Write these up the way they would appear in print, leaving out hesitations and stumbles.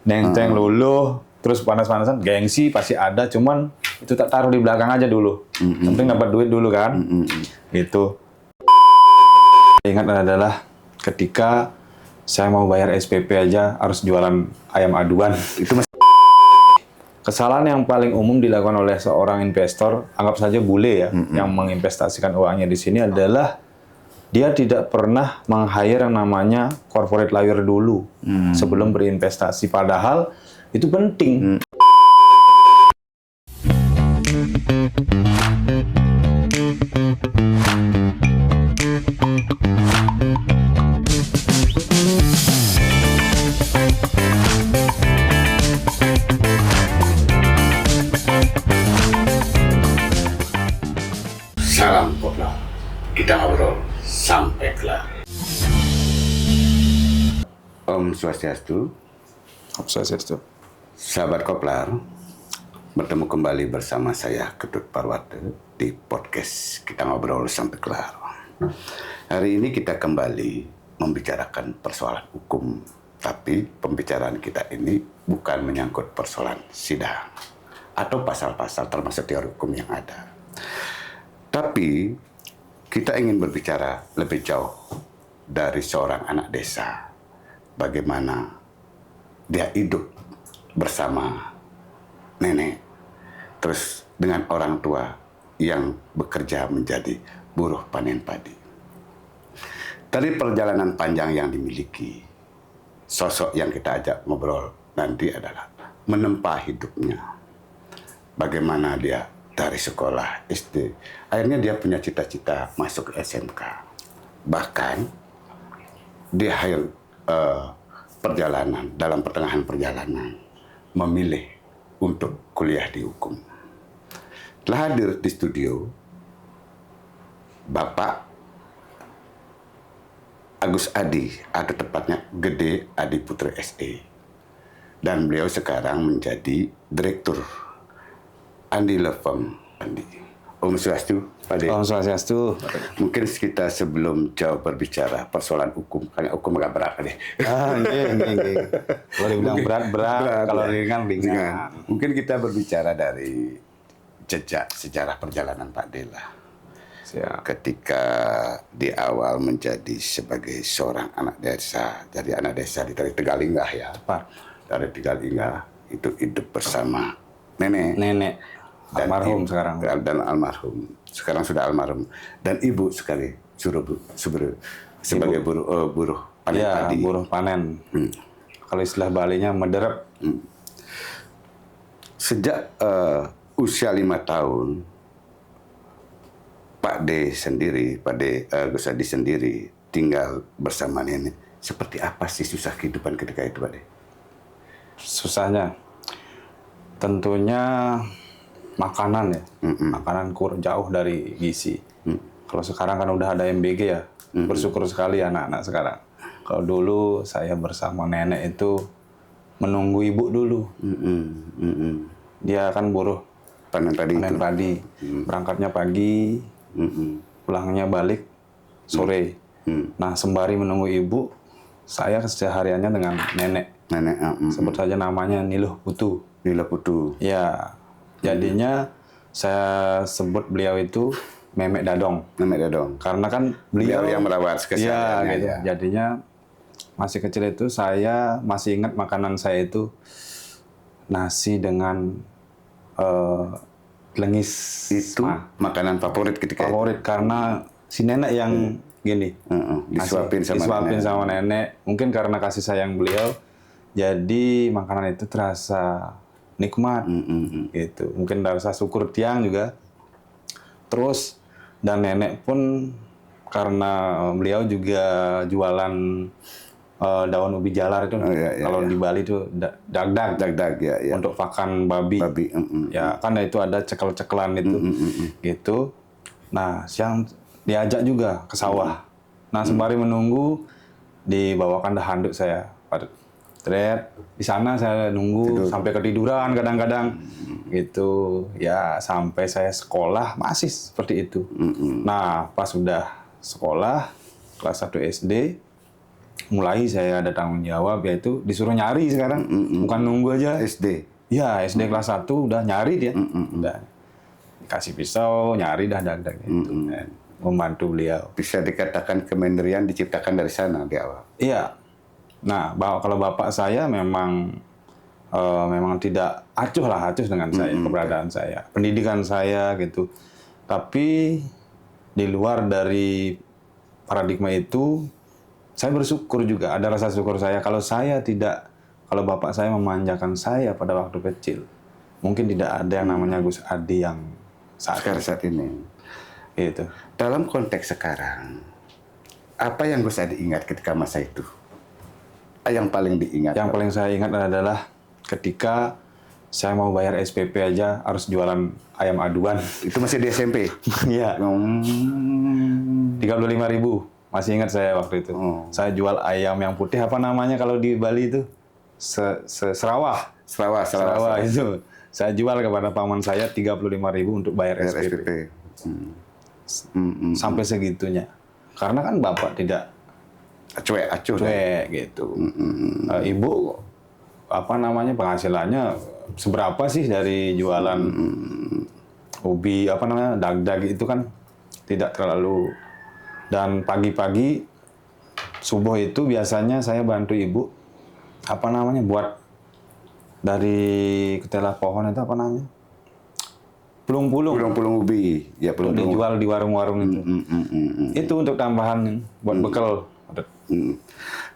nenteng luluh, terus panas-panasan, gengsi pasti ada, cuman itu tak taruh di belakang aja dulu. Penting dapat duit dulu kan. Gitu. Ingat adalah ketika saya mau bayar SPP aja harus jualan ayam aduan. Itu kesalahan yang paling umum dilakukan oleh seorang investor, anggap saja bule ya, yang menginvestasikan uangnya di sini adalah dia tidak pernah meng-hire yang namanya corporate lawyer dulu sebelum berinvestasi. Padahal itu penting. Salam kopla, kita ngobrol sampai kelar. Om Swastiastu, sahabat koplar, bertemu kembali bersama saya Ketut Parwata di podcast kita ngobrol sampai kelar. Hari ini kita kembali membicarakan persoalan hukum, tapi pembicaraan kita ini bukan menyangkut persoalan sidang atau pasal-pasal termasuk teori hukum yang ada. Tapi kita ingin berbicara lebih jauh dari seorang anak desa. Bagaimana dia hidup bersama nenek, terus dengan orang tua yang bekerja menjadi buruh panen padi. Dari perjalanan panjang yang dimiliki, sosok yang kita ajak ngobrol nanti adalah menempa hidupnya. Bagaimana dia dari sekolah SD, akhirnya dia punya cita-cita masuk ke SMK. Bahkan di akhir perjalanan, dalam pertengahan perjalanan, memilih untuk kuliah di hukum. Telah hadir di studio Bapak Agus Adi, atau tepatnya Gede Adi Putra SE. Dan beliau sekarang menjadi Direktur Andi Lefem Andi. Om Swastiastu, Pak De. Om Swastiastu. Mungkin kita sebelum jauh berbicara persoalan hukum, karena hukum agak berat, Pak De. Iya. Kalau dibilang berat, kalau ringan. Mungkin kita berbicara dari jejak sejarah perjalanan Pak De lah. Siap. Ketika di awal menjadi sebagai seorang anak desa, dari anak desa dari Tegalinggah ya. Tepat. Dari Tegalinggah itu hidup bersama nenek. Dan Almarhum ibu, sekarang. Dan almarhum. Sekarang sudah almarhum. Dan ibu sekali sebagai buruh panen padi. Buruh panen. Kalau istilah Balinya mederep. Sejak usia 5 tahun, Pak De Gus Adi sendiri tinggal bersama nenek. Seperti apa sih susah kehidupan ketika itu, Pak De? Susahnya tentunya makanan ya. Makanan jauh dari gizi. Kalau sekarang kan udah ada MBG ya. Bersyukur sekali anak-anak sekarang. Kalau dulu saya bersama nenek itu menunggu ibu dulu. Dia kan buruh panen padi. Berangkatnya pagi, pulangnya balik sore. Nah, sembari menunggu ibu, saya kesehariannya dengan nenek. Sebut saja namanya Niluh Putu. Ya, jadinya saya sebut beliau itu Memek Dadong. Karena kan beliau yang merawat kesehariannya. Gitu. Ya. Jadinya masih kecil itu saya masih ingat makanan saya itu nasi dengan lengis. Itu makanan favorit ketika Favorit karena si nenek yang gini. Disuapin sama nenek. Mungkin karena kasih sayang beliau, jadi makanan itu terasa nikmat, gitu. Mungkin rasa syukur tiang juga. Terus dan nenek pun karena beliau juga jualan daun ubi jalar itu, kalau di Bali itu dagdag ya. Untuk pakan babi. Ya kan itu ada cekel-cekelan itu, gitu. Nah siang diajak juga ke sawah. Nah sembari menunggu dibawakan handuk saya. Di sana saya nunggu sampai ketiduran kadang-kadang gitu ya, sampai saya sekolah masih seperti itu. Nah pas sudah sekolah kelas 1 SD mulai saya ada tanggung jawab, yaitu disuruh nyari sekarang, bukan nunggu aja. SD. Ya, SD kelas 1 udah nyari dia. Udah dikasih pisau, nyari dah dag-dag gitu. Dan membantu beliau. Bisa dikatakan kemandirian diciptakan dari sana di awal. Iya. Nah, kalau bapak saya memang memang tidak acuh dengan saya, keberadaan saya, pendidikan saya gitu. Tapi di luar dari paradigma itu, saya bersyukur juga, ada rasa syukur saya kalau bapak saya memanjakan saya pada waktu kecil, mungkin tidak ada yang namanya Gus Adi yang saat ini. Itu. Dalam konteks sekarang, apa yang Gus Adi ingat ketika masa itu? Yang paling diingat? Yang paling saya ingat adalah ketika saya mau bayar SPP aja harus jualan ayam aduan. Itu masih di SMP? Iya. 35.000. Masih ingat saya waktu itu. Saya jual ayam yang putih, apa namanya kalau di Bali itu? Serawah. Serawah itu. Saya jual kepada paman saya 35.000 untuk bayar SPP. Sampai segitunya. Karena kan bapak tidak acuh gitu. Ibu apa namanya penghasilannya seberapa sih dari jualan ubi apa namanya dag-dag itu kan tidak terlalu. Dan pagi-pagi subuh itu biasanya saya bantu ibu apa namanya buat dari ketela pohon itu apa namanya pulung-pulung ubi ya, dijual di warung-warung itu. Itu untuk tambahan buat bekal.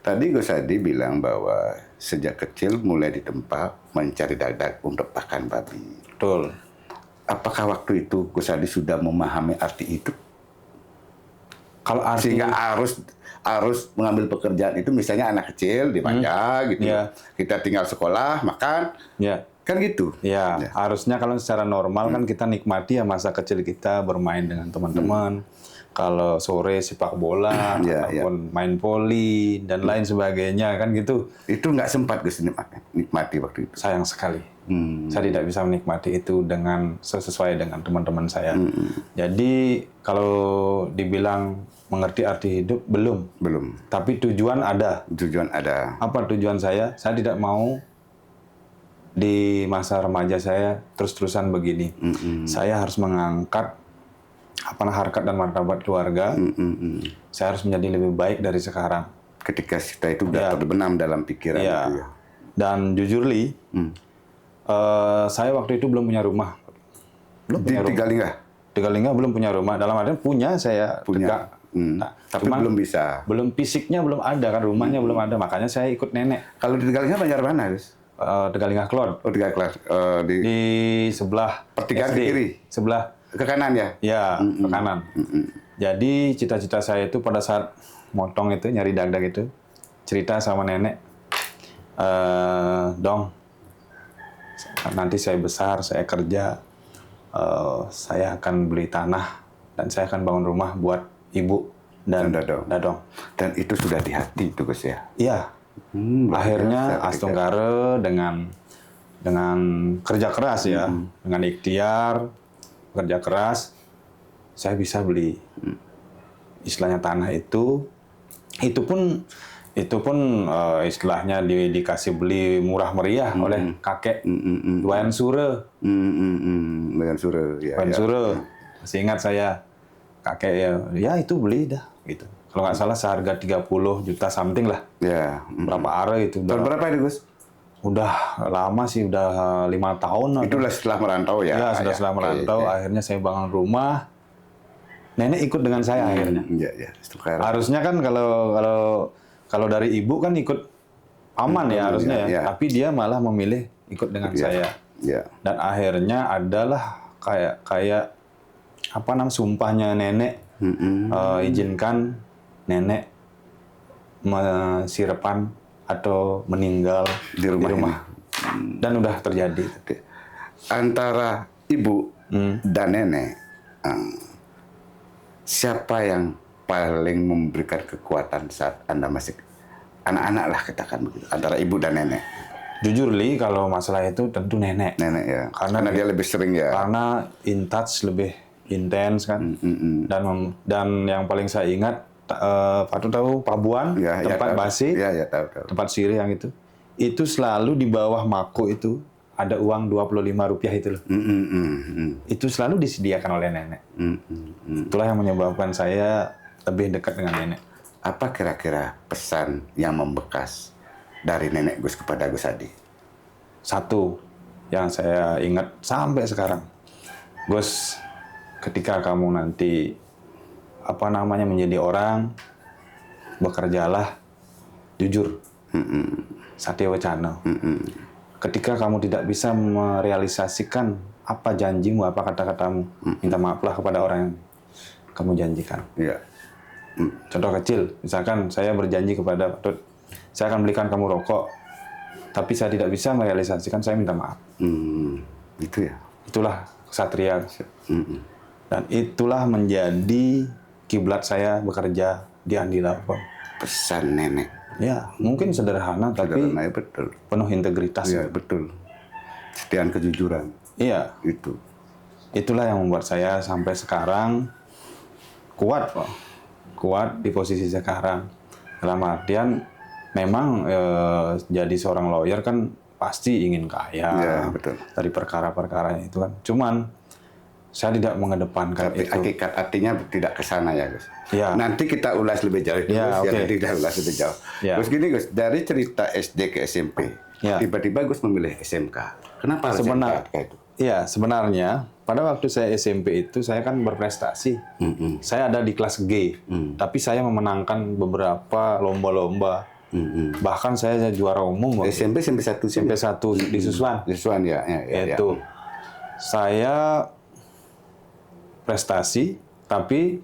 Tadi Gus Adi bilang bahwa sejak kecil mulai ditempa mencari dag-dag untuk pakan babi. Betul. Apakah waktu itu Gus Adi sudah memahami arti itu? Kalau arti sehingga harus mengambil pekerjaan itu, misalnya anak kecil dimanja gitu. Yeah. Kita tinggal sekolah, makan. Yeah. Kan gitu. Ya, harusnya kalau secara normal kan kita nikmati ya masa kecil kita bermain dengan teman-teman. Kalau sore sepak bola, ataupun main voli dan lain sebagainya kan gitu. Itu nggak sempat Gus nikmati waktu itu. Sayang sekali. Saya tidak bisa menikmati itu sesuai dengan teman-teman saya. Jadi kalau dibilang mengerti arti hidup belum. Tapi tujuan ada. Apa tujuan saya? Saya tidak mau di masa remaja saya terus-terusan begini. Saya harus mengangkat harkat dan martabat keluarga. Saya harus menjadi lebih baik dari sekarang. Ketika kita itu sudah terbenam dalam pikiran itu ya. Dan jujur Li, saya waktu itu belum punya rumah. Di Tegalingga belum punya rumah. Dalam artian punya saya. Tapi belum bisa. Belum fisiknya belum ada kan, rumahnya belum ada. Makanya saya ikut nenek. Kalau di Tegalingga banyak mana, Gus? Tegalingga Klon. Tegalingga di sebelah pertigaan ke kiri. Sebelah ke kanan ya? Ya, ke kanan. Jadi cita-cita saya itu pada saat motong itu, nyari dag-dag itu, cerita sama nenek, Dong, nanti saya besar, saya kerja, saya akan beli tanah, dan saya akan bangun rumah buat ibu dan Dadong. Dan itu sudah di hati itu Gus ya? Iya. Akhirnya Astunggare dengan kerja keras ya, dengan ikhtiar, kerja keras, saya bisa beli istilahnya tanah itu pun istilahnya dikasih beli murah meriah oleh kakek Wayan Sure. Wayan Sure, ya. Wayan Sure. Masih ingat saya, kakek ya itu beli dah gitu. Kalau nggak salah seharga 30 juta something lah. Ya. Berapa are itu? Tahun berapa itu Gus? Udah lama sih, udah 5 tahun. Itulah setelah merantau ya? Ya, sudah setelah merantau. Akhirnya saya bangun rumah. Nenek ikut dengan saya akhirnya. Iya. Harusnya kan kalau dari ibu kan ikut paman ya harusnya ya. Tapi dia malah memilih ikut dengan saya. Ya. Dan akhirnya adalah kayak apa namanya sumpahnya nenek, izinkan nenek sirapan atau meninggal di rumah. Dan udah terjadi. Antara ibu dan nenek, siapa yang paling memberikan kekuatan saat Anda masih anak-anak lah, katakan begitu, antara ibu dan nenek? Jujur Li, kalau masalah itu tentu nenek. Nenek ya, karena dia lebih sering ya. Karena in touch lebih intens kan. Dan yang paling saya ingat, Patut tahu Pabuan, Ya, tempat tahu. basi, Ya, tahu. tempat sirih yang itu selalu di bawah mako itu ada uang Rp25 itu loh. Itu selalu disediakan oleh nenek. Itulah yang menyebabkan saya lebih dekat dengan nenek. Apa kira-kira pesan yang membekas dari nenek Gus kepada Gus Adi? Satu yang saya ingat sampai sekarang, Gus, ketika kamu nanti menjadi orang, bekerjalah jujur, satya wacana. Ketika kamu tidak bisa merealisasikan apa janjimu, apa kata-katamu, minta maaflah kepada orang yang kamu janjikan. Ya. Contoh kecil, misalkan saya berjanji kepada Pak Tut, saya akan belikan kamu rokok, tapi saya tidak bisa merealisasikan, saya minta maaf. Itu ya. Itulah kesatria. Dan itulah menjadi kiblat saya bekerja di Andila. Pesan nenek. Ya, mungkin sederhana, tapi Sederhana, ya, betul. penuh integritas. Iya, betul. Kesetiaan kejujuran. Iya, Itu. itulah yang membuat saya sampai sekarang kuat, Pak. Kuat di posisi sekarang. Dalam artian, memang jadi seorang lawyer kan pasti ingin kaya Ya, betul. dari perkara-perkara itu kan. Cuman saya tidak mengedepankan Tapi itu. hakikat artinya tidak ke sana ya, Gus. Ya. Nanti kita ulas lebih jauh. Ya, Gus. oke. Nanti kita ulas lebih jauh. Ya. Gus, gini Gus, dari cerita SD ke SMP, Ya. tiba-tiba Gus memilih SMK. Kenapa harus SMK itu? Iya, sebenarnya pada waktu saya SMP itu saya kan berprestasi. Saya ada di kelas G, tapi saya memenangkan beberapa lomba-lomba. Bahkan saya juara umum waktu SMP 1 SMP 1 di Susuan. Siswan ya. Itu saya prestasi, tapi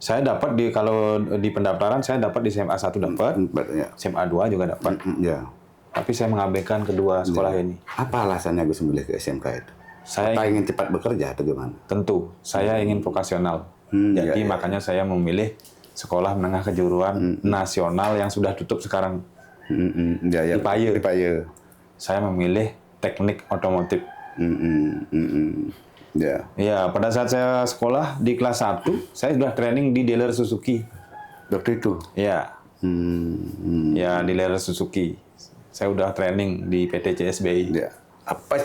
saya dapat kalau di pendaftaran saya dapat di SMA 1 dapat, Ya. SMA 2 juga dapat. Ya. Tapi saya mengabaikan kedua sekolah ini. Apa alasannya Gus memilih ke SMK itu? Saya Apa ingin cepat bekerja atau gimana? tentu saya ingin vokasional. Jadi makanya saya memilih sekolah menengah kejuruan nasional yang sudah tutup sekarang. Ya, Di Paye. Di Paye. Saya memilih teknik otomotif. Ya. Ya, pada saat saya sekolah di kelas 1, saya sudah training di dealer Suzuki. Waktu itu. Ya, ya di dealer Suzuki. Saya udah training di PT CSBI. Ya. Apa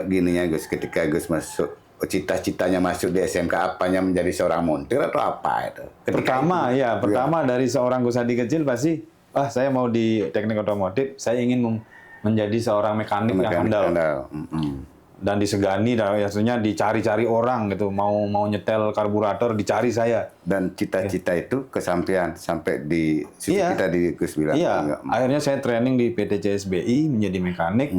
gininya Gus, ketika Gus masuk, cita-citanya masuk di SMK, apanya menjadi seorang montir atau apa itu? Pertama dari seorang Gus Adi kecil pasti, saya mau di teknik otomotif, saya ingin menjadi seorang mekanik yang handal. Dan disegani, dan biasanya dicari-cari orang gitu, mau nyetel karburator dicari saya. Dan cita-cita itu kesampaian sampai di situ Iya. kita di Gus bilang. Iya, akhirnya saya training di PT CSBI menjadi mekanik.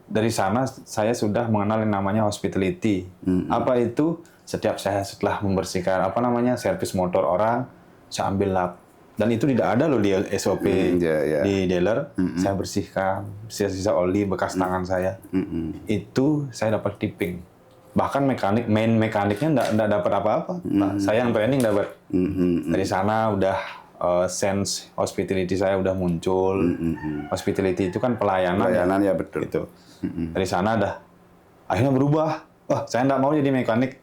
Dari sana saya sudah mengenal yang namanya hospitality. Apa itu? Setiap saya setelah membersihkan servis motor orang, saya ambil lap. Dan itu tidak ada loh di SOP di dealer. Saya bersihkan sisa-sisa oli bekas tangan saya. Itu saya dapat tipping. Bahkan main mekaniknya enggak dapat apa-apa. Saya yang training dapat. Dari sana udah sense hospitality saya udah muncul. Hospitality itu kan pelayanan. Pelayanan ya betul. Gitu. Dari sana akhirnya berubah. Saya enggak mau jadi mekanik.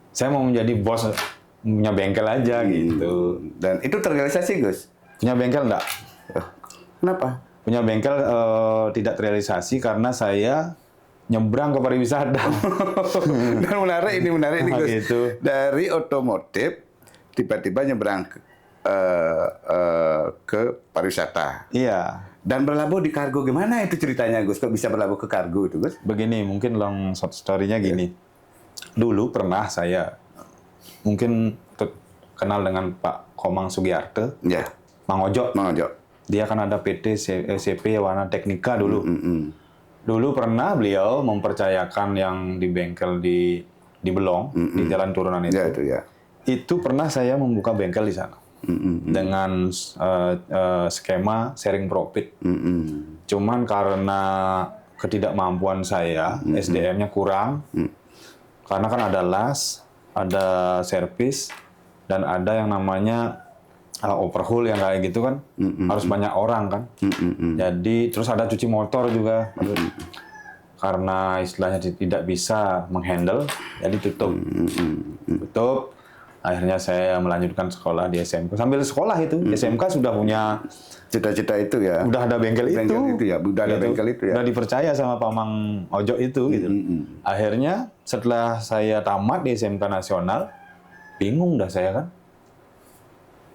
Saya mau menjadi bos, punya bengkel aja gitu. Dan itu terrealisasi Gus? Punya bengkel enggak? Kenapa? Punya bengkel tidak terrealisasi karena saya nyebrang ke pariwisata. Dan menarik ini Gus. Gitu. Dari otomotif tiba-tiba nyebrang ke pariwisata. Iya. Dan berlabuh di kargo, gimana itu ceritanya Gus? Kok bisa berlabuh ke kargo itu Gus? Begini, mungkin long short story-nya gini. Dulu pernah saya mungkin kenal dengan Pak Komang Sugiyarte, Ya. Mang Ojo. Mang Ojo. Dia kan ada PT CP Warna Teknika dulu. Dulu pernah beliau mempercayakan yang di bengkel di Belong, di Jalan Turunan itu. Ya itu ya. Itu pernah saya membuka bengkel di sana. Dengan skema sharing profit. Cuman karena ketidakmampuan saya, SDM-nya kurang, karena kan ada las, ada servis, dan ada yang namanya overhaul yang kayak gitu kan, harus banyak orang kan. Jadi terus ada cuci motor juga. Karena istilahnya tidak bisa menghandle, jadi tutup. Tutup. Akhirnya saya melanjutkan sekolah di SMK. Sambil sekolah itu, SMK sudah punya, Cita-cita itu ya. udah ada bengkel itu. Udah ada bengkel itu ya. Udah dipercaya sama Pak Mang Ojo itu gitu. Akhirnya setelah saya tamat di SMK Nasional, bingung dah saya kan.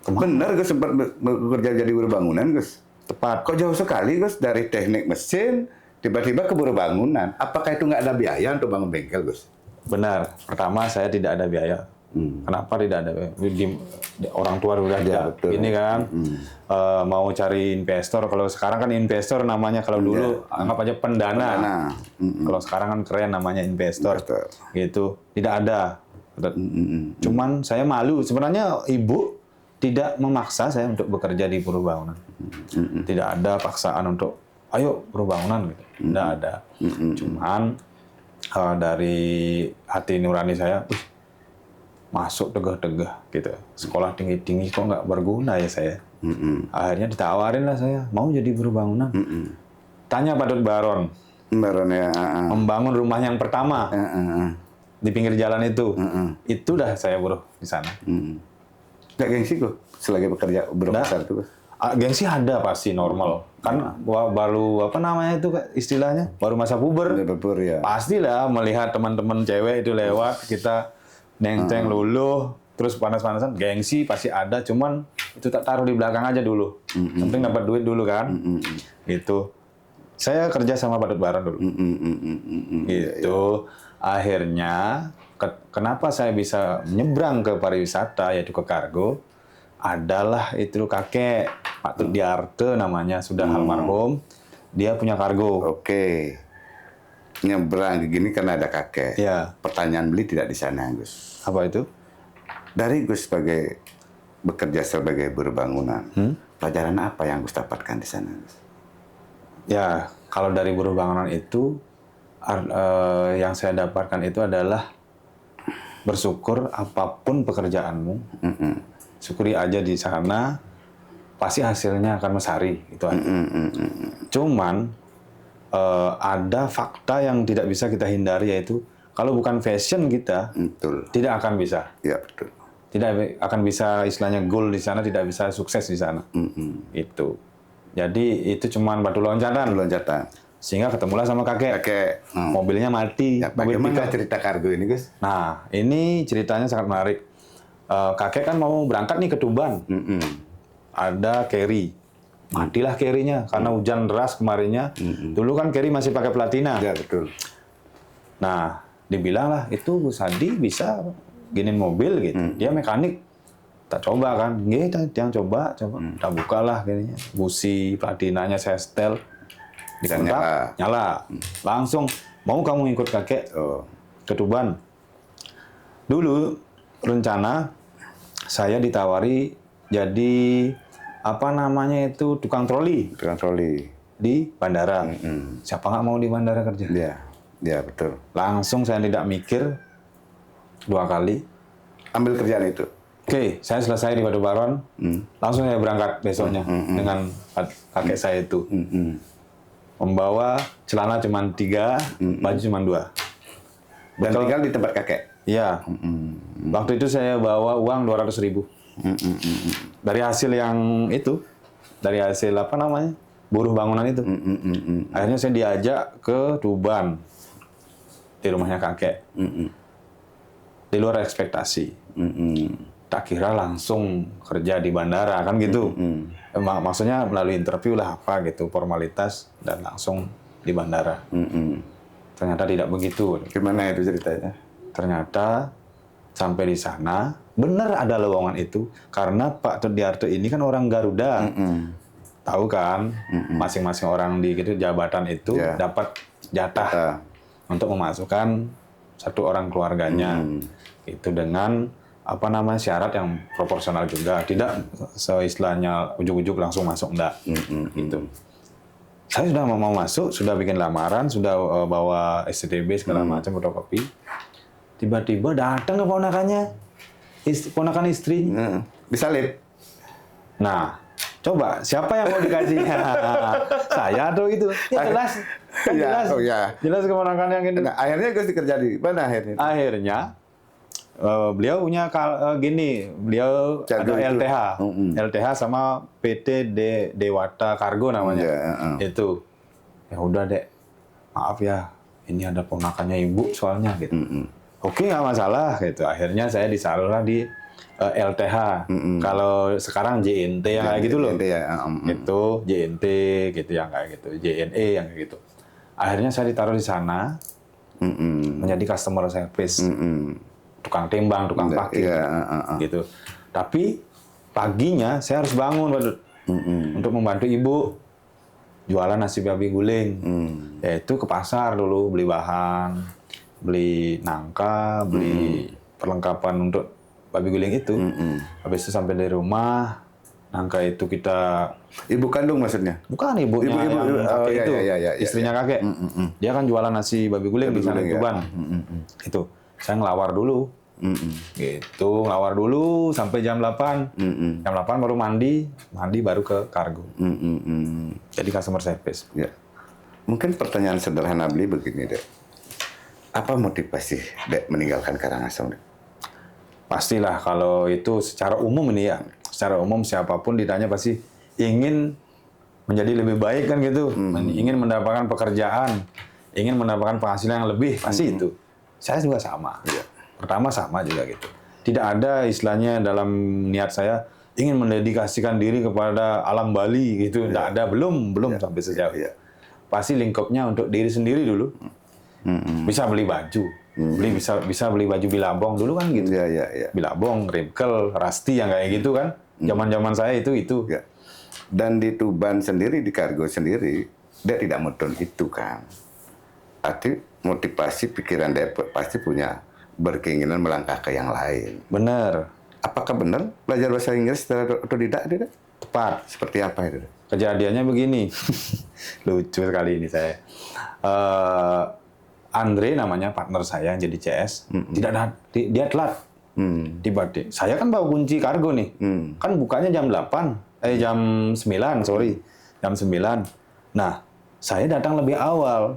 Benar Gus, sempat bekerja jadi buruh bangunan Gus. Tepat. Kok jauh sekali Gus dari teknik mesin tiba-tiba ke buruh bangunan? Apakah itu nggak ada biaya untuk bangun bengkel Gus? Benar. Pertama saya tidak ada biaya. Kenapa tidak ada biaya? Orang tua udah ada. betul. Ini kan mau cari investor. Kalau sekarang kan investor namanya, kalau dulu anggap aja pendana. Kalau sekarang kan keren namanya investor. Gitu. Tidak ada. Cuman saya malu. Sebenarnya ibu tidak memaksa saya untuk bekerja di buruh bangunan. Tidak ada paksaan untuk ayo buruh bangunan gitu. Tidak ada. Cuman dari hati nurani saya, masuk tegah-tegah gitu. Sekolah tinggi-tinggi kok nggak berguna ya saya. Akhirnya ditawarin lah saya, mau jadi buruh bangunan. Tanya Pak Dut Baron. Baron ya. Membangun rumah yang pertama di pinggir jalan itu. Itu dah saya buruh di sana. Nggak gengsi kok selagi bekerja buruh besar itu Gus? Gengsi ada pasti normal. Kan baru apa namanya itu istilahnya? Baru masa puber. Puber ya. Pastilah melihat teman-teman cewek itu lewat, kita neng-teng luluh, terus panas-panasan, gengsi pasti ada, cuman itu tak taruh di belakang aja dulu. Penting dapat duit dulu kan. Gitu. Saya kerja sama Pak Dut Baron dulu. Gitu. Akhirnya kenapa saya bisa nyebrang ke pariwisata, yaitu ke kargo, adalah itu kakek Pak Tut Diarte namanya, sudah almarhum. Dia punya kargo. Oke. Nyebrang gini karena ada kakek. Ya. Pertanyaan beli tidak di sana Gus. Apa itu? Dari Gus bekerja sebagai buruh bangunan, pelajaran apa yang Gus dapatkan di sana Gus? Ya, kalau dari buruh bangunan itu yang saya dapatkan itu adalah bersyukur apapun pekerjaanmu, syukuri aja di sana, pasti hasilnya akan mesari, itu aja. Cuman ada fakta yang tidak bisa kita hindari, yaitu kalau bukan fashion kita, Betul. tidak akan bisa. Ya betul. Tidak akan bisa istilahnya goal di sana, tidak bisa sukses di sana. Itu. Jadi itu cuman batu loncatan. Sehingga ketemulah sama kakek. Mobilnya mati. Ya, mobil bagaimana pickup. cerita kargo ini Gus? Nah, ini ceritanya sangat menarik. Kakek kan mau berangkat nih ke Tuban. Ada carry. Matilah carry-nya karena hujan deras kemarinnya. Dulu kan carry masih pakai platina. Ya betul. Nah, dibilang lah itu Gus Hadi bisa giniin mobil gitu. Dia mekanik. Tak coba kan. Gitu, yang coba. Tak bukalah kayaknya. Busi, platinanya saya setel. Dikontak, nyala. Langsung, mau kamu ikut kakek ke Tuban? Dulu rencana saya ditawari jadi apa namanya itu tukang troli di bandara. Siapa nggak mau di bandara kerja? Ya betul. Langsung saya tidak mikir 2 kali. Ambil kerjaan itu. Oke, saya selesai di Batu Baron. Langsung saya berangkat besoknya dengan kakek saya itu. Membawa celana cuma 3, baju cuma 2. Dan tinggal di tempat kakek? Iya. Waktu itu saya bawa uang 200.000. Dari hasil yang itu, dari hasil apa namanya, buruh bangunan itu. Akhirnya saya diajak ke Tuban, di rumahnya kakek. Di luar ekspektasi. Tak kira langsung kerja di bandara, kan gitu. Maksudnya melalui interview lah apa gitu, formalitas, dan langsung di bandara. Ternyata tidak begitu. Gimana itu ceritanya? Ternyata sampai di sana, benar ada lowongan itu. Karena Pak Tut Diarte ini kan orang Garuda. Tahu kan, masing-masing orang di gitu, jabatan itu dapat jatah untuk memasukkan satu orang keluarganya. Itu dengan apa namanya syarat yang proporsional juga, tidak seistilahnya ujuk-ujuk langsung masuk, enggak. Gitu. Saya sudah mau masuk, sudah bikin lamaran, sudah bawa STB segala macam, fotokopi. Tiba-tiba datang ke ponakannya, ponakan istri. Disalib. Nah, coba siapa yang mau dikasih? Saya atau itu? Ya jelas, jelas, jelas keponakan yang ini. Nah, akhirnya Gus kerja di mana akhirnya? Akhirnya Beliau gini, beliau Cargo ada itu. LTH, Mm-mm. LTH sama PT Dewata Kargo namanya. Iya, Itu. Ya udah dek, maaf ya, ini ada ponakannya ibu soalnya gitu. Oke, nggak masalah gitu. Akhirnya saya disalurlah di LTH. Kalau sekarang JNT yang kayak gitu loh. JNT ya, Itu JNT gitu yang kayak gitu, JNE yang kayak gitu. Akhirnya saya ditaruh di sana menjadi customer service, tukang tembang, tukang parkir, Iya, gitu. Tapi paginya saya harus bangun, Badut, untuk membantu ibu jualan nasi babi guling. Yaitu ke pasar dulu beli bahan, beli nangka, beli perlengkapan untuk babi guling itu. Habis itu sampai di rumah, nangka itu kita Ibu kandung maksudnya? bukan ibunya Ibu, yang oh, kakek iya, itu, iya, iya, istrinya kakek. Dia kan jualan nasi babi guling Babi di sana guling, di ya. Tuban. Itu saya ngelawar dulu. Gitu, ngelawar dulu sampai jam 8. Jam 8 baru mandi baru ke kargo. Jadi customer service. Ya. Mungkin pertanyaan sederhana beli begini deh. Apa motivasi dek meninggalkan Karangasem? Dek? Pastilah kalau itu secara umum ini ya. Secara umum siapapun ditanya pasti ingin menjadi lebih baik kan gitu. Ingin mendapatkan pekerjaan, ingin mendapatkan penghasilan yang lebih, pasti itu. Saya juga sama. Iya. Pertama sama juga gitu. Tidak ada istilahnya dalam niat saya ingin mendedikasikan diri kepada alam Bali gitu. Tidak ada, belum sampai sejauh itu. Iya. Pasti lingkupnya untuk diri sendiri dulu. Bisa beli baju, bisa beli baju Bilabong dulu kan gitu. Iya, iya, iya. Bilabong, Ripkel, Rasti yang kayak gitu kan. Zaman-zaman saya itu. Ya. Dan di Tuban sendiri, di kargo sendiri, dia tidak mudun itu kan. Arti motivasi pikiran dia pasti punya berkeinginan melangkah ke yang lain. Bener, Apakah benar belajar bahasa Inggris secara otodidak dia? Dek? tepat. Seperti apa itu? Dek? Kejadiannya begini, lucu sekali ini saya. Andre namanya partner saya yang jadi CS, dia telat. Tiba-tiba, saya kan bawa kunci kargo nih, kan bukanya jam 8, jam 9, sorry, jam 9. Nah, saya datang lebih awal.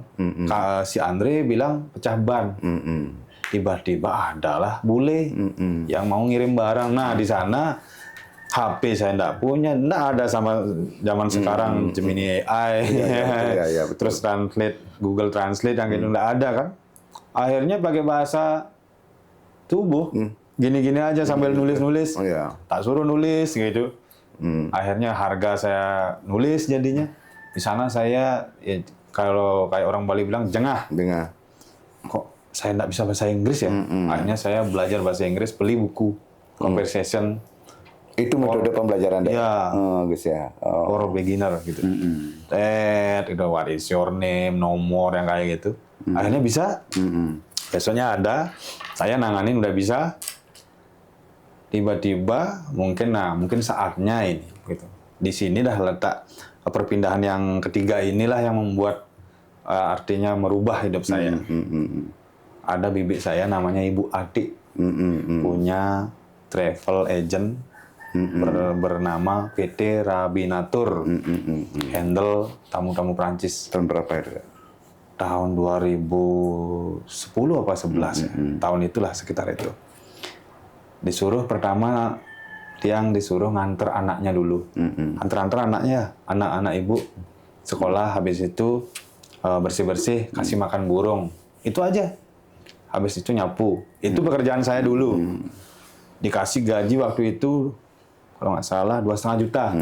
Si Andre bilang pecah ban. Tiba-tiba adalah bule yang mau ngirim barang. Nah, di sana HP saya enggak punya, enggak ada sama zaman sekarang Gemini AI, Iya, betul. terus Google Translate yang gitu enggak ada kan. Akhirnya pakai bahasa tubuh, gini-gini aja sambil nulis-nulis. Oh ya. Tak suruh nulis gitu. Akhirnya harga saya nulis jadinya. Di sana saya, kalau kayak orang Bali bilang, jengah. Dengan Kok saya enggak bisa bahasa Inggris ya? Akhirnya saya belajar bahasa Inggris, beli buku conversation. itu metode pembelajaran dek. Iya. Gus ya. Oh. For beginner gitu. Itu what is your name, nomor yang kayak gitu. Akhirnya bisa. Besoknya ada, saya nanganin udah bisa. Tiba-tiba mungkin saatnya ini gitu. Di sini dah letak perpindahan yang ketiga inilah yang membuat artinya merubah hidup saya. Ada bibi saya namanya Ibu Ati. Punya travel agent bernama PT Rabinatur, handle tamu-tamu Prancis. Tahun berapa itu? Dek? Tahun 2010 apa 11 ya. Tahun itulah sekitar itu. Disuruh pertama disuruh nganter anaknya dulu. Anter-anter anaknya, anak-anak ibu sekolah, habis itu bersih-bersih, kasih makan burung. Itu aja. Habis itu nyapu. Itu pekerjaan saya dulu. Dikasih gaji waktu itu kalau nggak salah 2,5 juta.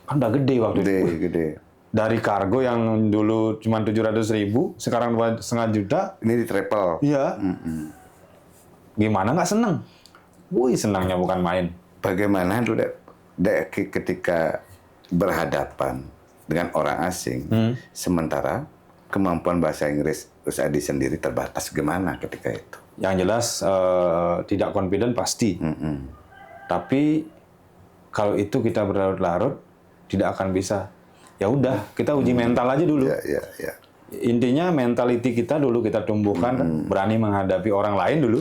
Kan udah gede waktu itu. Gede. Dari kargo yang dulu cuma 700.000, sekarang 2,5 juta. Ini di travel. Iya. Gimana nggak seneng? Wih, senangnya bukan main. Bagaimana tuh dek ketika berhadapan dengan orang asing, sementara kemampuan bahasa Inggris Gus Adi sendiri terbatas, gimana ketika itu? Yang jelas tidak confident pasti. Tapi kalau itu kita berlarut-larut tidak akan bisa. Ya udah, kita uji mental aja dulu. Ya. Intinya mentality kita dulu kita tumbuhkan, berani menghadapi orang lain dulu.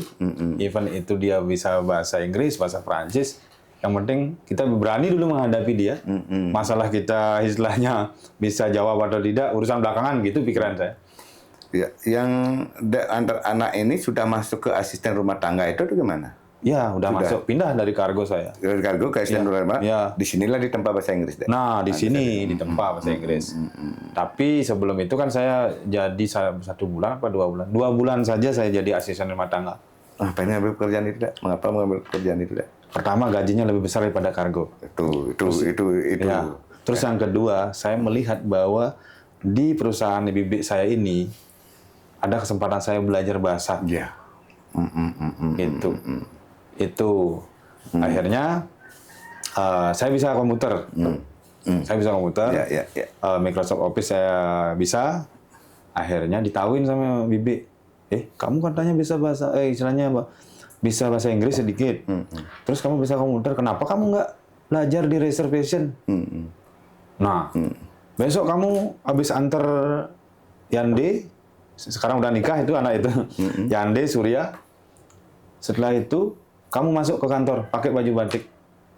Even itu dia bisa bahasa Inggris, bahasa Prancis, yang penting kita berani dulu menghadapi dia. Masalah kita istilahnya bisa jawab atau tidak urusan belakangan gitu pikiran saya. Ya, yang antar anak ini sudah masuk ke asisten rumah tangga itu gimana? Ya, udah masuk, pindah dari kargo saya. Dari kargo ke asisten rumah tangga. Ya. Di sinilah di tempat bahasa Inggris deh. Nah, di sini di tempat bahasa Inggris. Tapi sebelum itu kan saya jadi 1 bulan apa 2 bulan? 2 bulan saja saya jadi asisten rumah tangga. Apa ini ngambil pekerjaan itu deh? Mengapa mengambil pekerjaan itu deh? Pertama gajinya lebih besar daripada kargo. Itu. Ya. Terus yang kedua, saya melihat bahwa di perusahaan bibik saya ini ada kesempatan saya belajar bahasa. Ya. Itu. Akhirnya saya bisa komputer. Saya bisa komputer. Ya. Microsoft Office saya bisa. Akhirnya ditawarin sama bibik. Kamu katanya bisa bahasa, istilahnya apa? Bisa bahasa Inggris sedikit. Terus kamu bisa komputer. Kenapa kamu nggak belajar di reservation? Nah, besok kamu habis antar Yande, sekarang udah nikah itu anak itu, Yande, Surya. Setelah itu, kamu masuk ke kantor, pakai baju batik.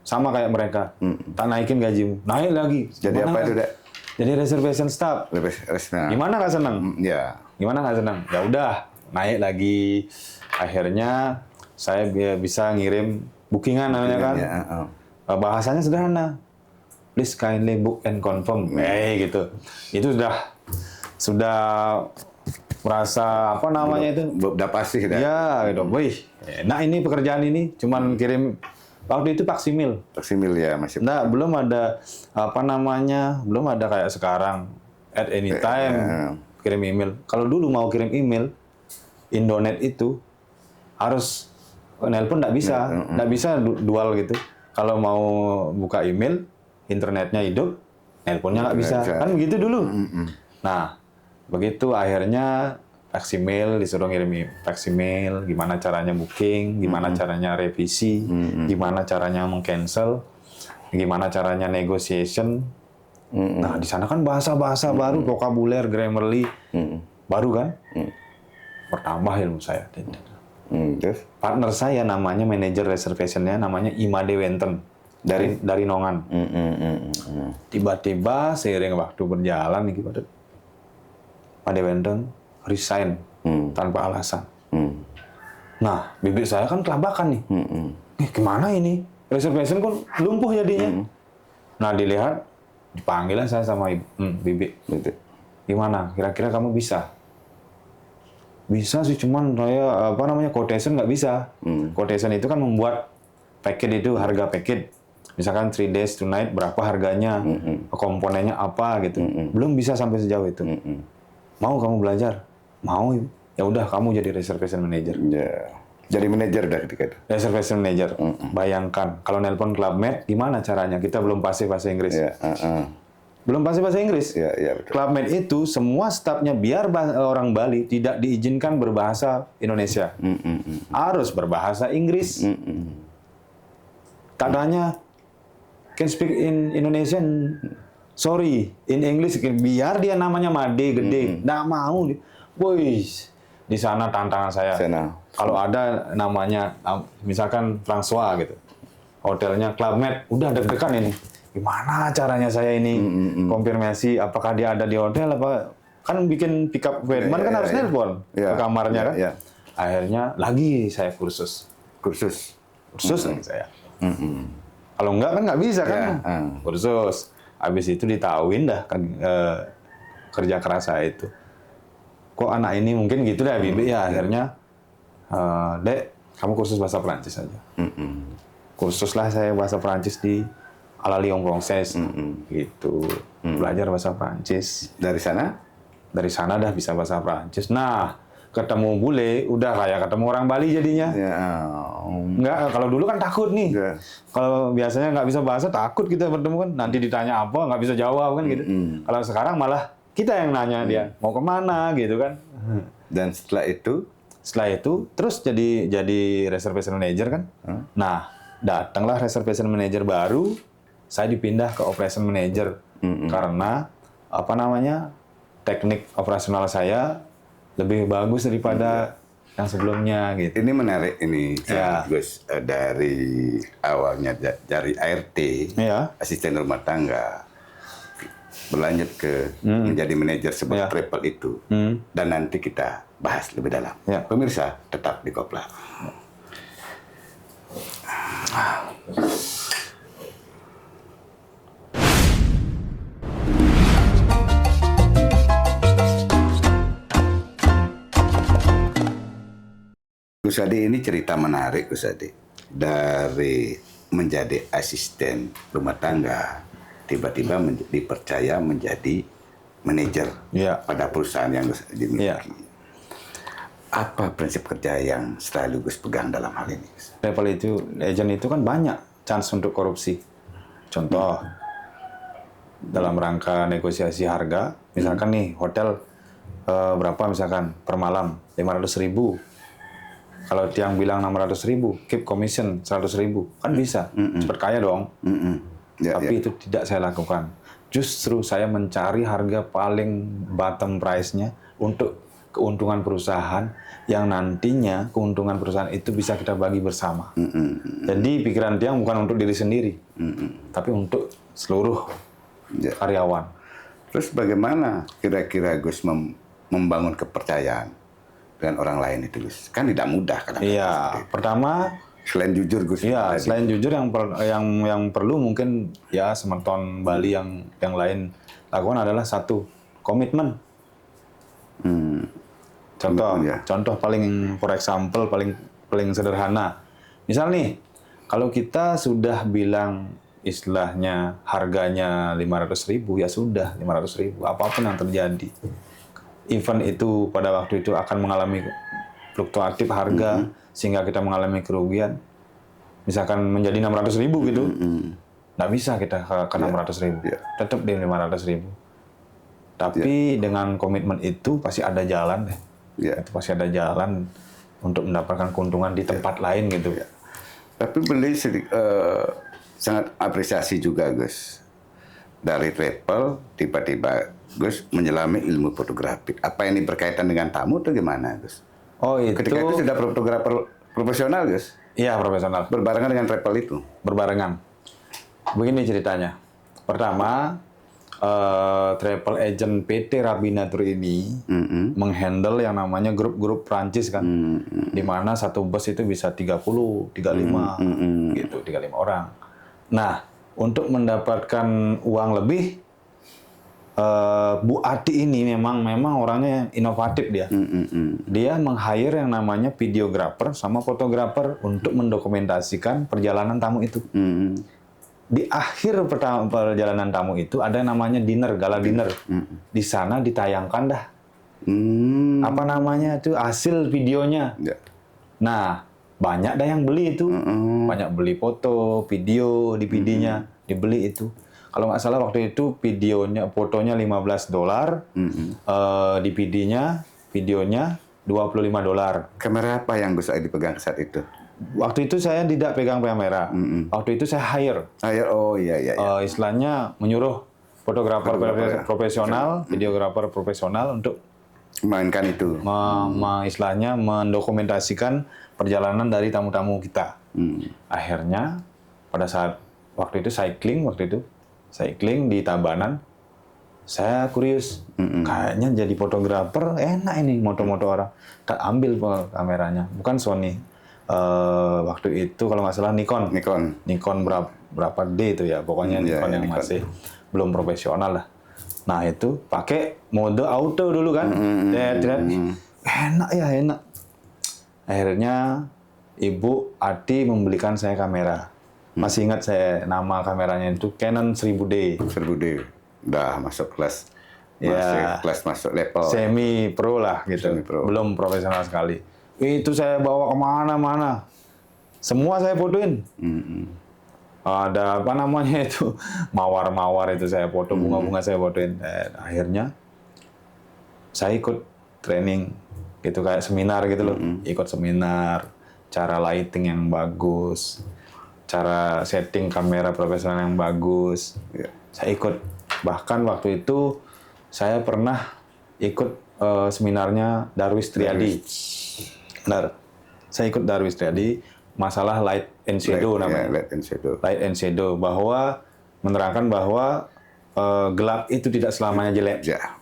Sama kayak mereka. Tak naikin gajimu. Naik lagi. Jadi apa itu, Dek? Jadi reservation staff. Gimana nggak senang? Ya. Gimana nggak senang? Ya udah, naik lagi. Akhirnya, saya bisa ngirim bookingan namanya kan. Bahasanya sederhana. Please kindly book and confirm. Gitu. Itu sudah merasa apa namanya itu? Udah pasti dah. Ya, gitu. Wih, enak ini pekerjaan ini. Cuman kirim waktu itu faksimil. Faksimil ya masih. Nah, belum ada apa namanya? Belum ada kayak sekarang at any time kirim email. Kalau dulu mau kirim email Indonet itu harus nelpon nggak bisa, dual gitu. Kalau mau buka email internetnya hidup, nelponnya nggak bisa. Kan begitu dulu. Nah, begitu akhirnya faksimiil, disuruh ngirim faksimiil, gimana caranya booking, gimana caranya revisi, gimana caranya meng-cancel, gimana caranya negotiation. Nah, di sana kan bahasa-bahasa baru, vokabuler, grammarly, baru kan? Bertambah ilmu saya. Terus? Partner saya namanya manajer reservationnya namanya Imade Wenten. Dari Nongan. Tiba-tiba seiring waktu berjalan nih Ade Wenten resign tanpa alasan. Nah, bibik saya kan kelabakan nih. Gimana ini? Reservation kan lumpuh jadinya. Nah, dilihat, dipanggil saya sama bibik. Gimana? Kira-kira kamu bisa? Bisa sih, cuman saya quotation nggak bisa. Quotation itu kan membuat paket itu, harga paket. Misalkan 3 days 2 night berapa harganya, komponennya apa gitu. Belum bisa sampai sejauh itu. Mau kamu belajar? Mau. Ya udah, kamu jadi reservation manager. Jadi manajer dah ketika itu. Reservation manager. Bayangkan kalau nelpon Club Med gimana caranya? Kita belum pasti bahasa Inggris. Belum pasti bahasa Inggris. Betul. Club Med itu semua stafnya biar orang Bali tidak diizinkan berbahasa Indonesia. Harus berbahasa Inggris. Tak tanya can speak in Indonesian, sorry, in English, biar dia namanya Made, gede, nggak mau. Wih, di sana tantangan saya. Kalau ada namanya, misalkan François gitu, hotelnya Club Med, udah deg-degan ini. Gimana caranya saya ini konfirmasi apakah dia ada di hotel apa? Kan bikin pick up appointment kan harus nelpon ke kamarnya kan. Akhirnya lagi saya kursus lagi saya. Kalau enggak kan nggak bisa kan, kursus. Habis itu ditawin dah kan kerja keras saya itu. Kok anak ini mungkin gitu dah Bibi ya akhirnya, Dek, kamu kursus bahasa Perancis aja. Kursus lah saya bahasa Perancis di ala Lyon Français gitu. Belajar bahasa Perancis. Dari sana? Dari sana dah bisa bahasa Perancis. Nah, ketemu bule, udah kayak ketemu orang Bali jadinya. Enggak, kalau dulu kan takut nih. Kalau biasanya nggak bisa bahasa, takut kita bertemu kan. Nanti ditanya apa, nggak bisa jawab kan gitu. Kalau sekarang malah kita yang nanya dia, mau kemana gitu kan. Dan setelah itu, terus jadi reservation manager kan. Nah, datanglah reservation manager baru, saya dipindah ke operation manager. Karena, teknik operasional saya lebih bagus daripada yang sebelumnya gitu. Ini menarik ini, Gus, dari awalnya dari ART, asisten rumah tangga, berlanjut ke menjadi manajer sebuah Ya. travel itu. Dan nanti kita bahas lebih dalam. Ya. Pemirsa, tetap di Koplar. Gus Adi, ini cerita menarik, Gus Adi. Dari menjadi asisten rumah tangga, tiba-tiba dipercaya menjadi manajer Iya. pada perusahaan yang Gus Adi miliki. Iya. Apa prinsip kerja yang selalu Gus pegang dalam hal ini, Gus? Travel itu, agent itu kan banyak chance untuk korupsi. Contoh, dalam rangka negosiasi harga, misalkan nih hotel berapa misalkan per malam, 500.000. Kalau tiang bilang 600.000, keep commission 100.000, kan bisa, cepat kaya dong. Ya, Tapi itu tidak saya lakukan. Justru saya mencari harga paling bottom price-nya untuk keuntungan perusahaan yang nantinya keuntungan perusahaan itu bisa kita bagi bersama. Jadi pikiran tiang bukan untuk diri sendiri, tapi untuk seluruh Ya. karyawan. Terus bagaimana kira-kira Gus membangun kepercayaan dengan orang lain itu, Gus? Kan tidak mudah kadang-kadang. Iya, pertama, Selain jujur, Gus. iya, selain jujur yang perlu mungkin ya Semerton Bali yang lain lakukan adalah satu, komitmen. Contoh, Komitmen, ya. contoh for example paling sederhana. Misal nih, kalau kita sudah bilang istilahnya harganya 500.000, ya sudah 500.000, apapun yang terjadi. Event itu pada waktu itu akan mengalami fluktuatif harga sehingga kita mengalami kerugian. Misalkan menjadi 600.000 gitu, nggak bisa kita ke 600.000, tetap di 500.000. Tapi dengan komitmen itu pasti ada jalan deh. Ya. Itu pasti ada jalan untuk mendapatkan keuntungan di tempat lain gitu. Tapi beli sangat apresiasi juga, Gus. Dari travel, tiba-tiba Gus menyelami ilmu fotografi. Apa ini berkaitan dengan tamu atau gimana, Gus? Oh itu, Ketika itu sudah fotografer profesional, Gus? iya profesional, Berbarengan dengan travel itu? berbarengan. Begini ceritanya. Pertama, travel agent PT Rabinatur ini menghandle yang namanya grup-grup Prancis kan, di mana satu bus itu bisa 30, 35, gitu, 35 orang. Nah, untuk mendapatkan uang lebih, Bu Ati ini memang orangnya inovatif dia. Dia meng-hire yang namanya videographer sama fotografer untuk mendokumentasikan perjalanan tamu itu. Di akhir perjalanan tamu itu ada yang namanya dinner, gala dinner. Di sana ditayangkan dah. Apa namanya itu hasil videonya. Ya. Nah, banyak dah yang beli itu. Banyak beli foto, video, DVD-nya, dibeli itu. Kalau nggak salah waktu itu fotonya $15, DVD-nya, videonya $25. Kamera apa yang Gus Adi pegang saat itu? Waktu itu saya tidak pegang kamera. Waktu itu saya hire. Oh iya. Istilahnya menyuruh fotografer profesional, videografer profesional untuk Mainkan itu. istilahnya mendokumentasikan perjalanan dari tamu-tamu kita. Akhirnya pada saat waktu itu cycling di Tabanan, saya kurius, kayaknya jadi fotografer enak ini, moto-moto orang. Ambil kameranya, bukan Sony. Waktu itu kalau nggak salah Nikon berapa D itu ya, pokoknya Nikon yang masih belum profesional lah. Nah itu pakai mode auto dulu kan, enak. Akhirnya Ibu Ati membelikan saya kamera. Masih ingat saya nama kameranya itu Canon 1000D. 1000D, udah masuk kelas, masuk level. Semi pro lah gitu, belum profesional sekali. Itu saya bawa kemana-mana. Semua saya fotoin. Ada apa namanya itu, mawar-mawar itu saya foto, bunga-bunga saya fotoin. Akhirnya saya ikut training gitu, kayak seminar gitu loh. Ikut seminar, cara lighting yang bagus, cara setting kamera profesional yang bagus. Saya ikut. Bahkan waktu itu saya pernah ikut seminarnya Darwis Triadi. Benar. Saya ikut Darwis Triadi, masalah light and shadow namanya. Light and shadow. Light and shadow, bahwa menerangkan bahwa gelap itu tidak selamanya jelek. Ya.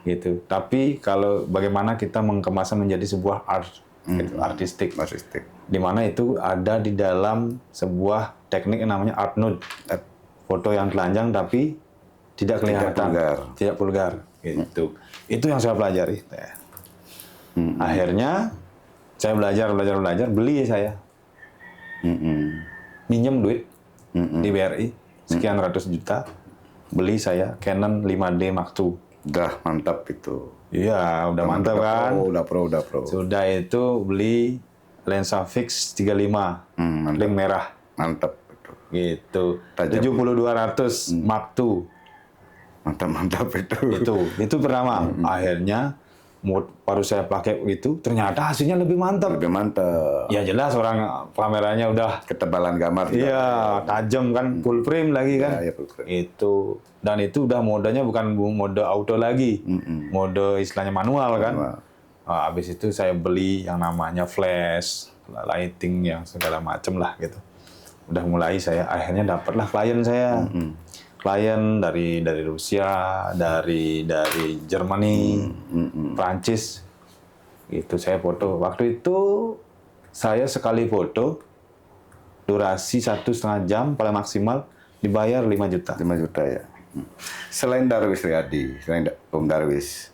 Gitu. Tapi kalau bagaimana kita mengemasnya menjadi sebuah art, gitu, artistik. Artistik. Di mana itu ada di dalam sebuah teknik yang namanya art nude. Foto yang telanjang tapi tidak kelihatan, tidak vulgar. Gitu. Itu yang saya pelajari. Akhirnya saya belajar, beli saya. Minjem duit di BRI sekian ratus juta, beli saya Canon 5D Mark II. Udah mantap itu. Iya, udah mantap kan? Udah pro. Sudah itu beli lensa fix 35, ring merah. Mantap itu. Gitu. Tajam. 7200 Mark II. Mantap itu. Itu pertama. Akhirnya baru saya pakai itu, ternyata hasilnya lebih mantap. Lebih mantap. Ya jelas orang kameranya udah Ketebalan gambar. iya, tajam kan, full frame lagi kan. Ya, full frame. Itu. Dan itu udah modenya bukan mode auto lagi. Mode istilahnya manual kan. Nah, habis itu saya beli yang namanya flash, lighting yang segala macem lah gitu. Udah mulai saya akhirnya dapatlah klien saya. Klien dari Rusia, dari Germany, Prancis. Itu saya foto. Waktu itu saya sekali foto durasi 1,5 jam paling maksimal dibayar 5 juta. 5 juta ya. Selain Darwis Riyadi, selain Om Darwis,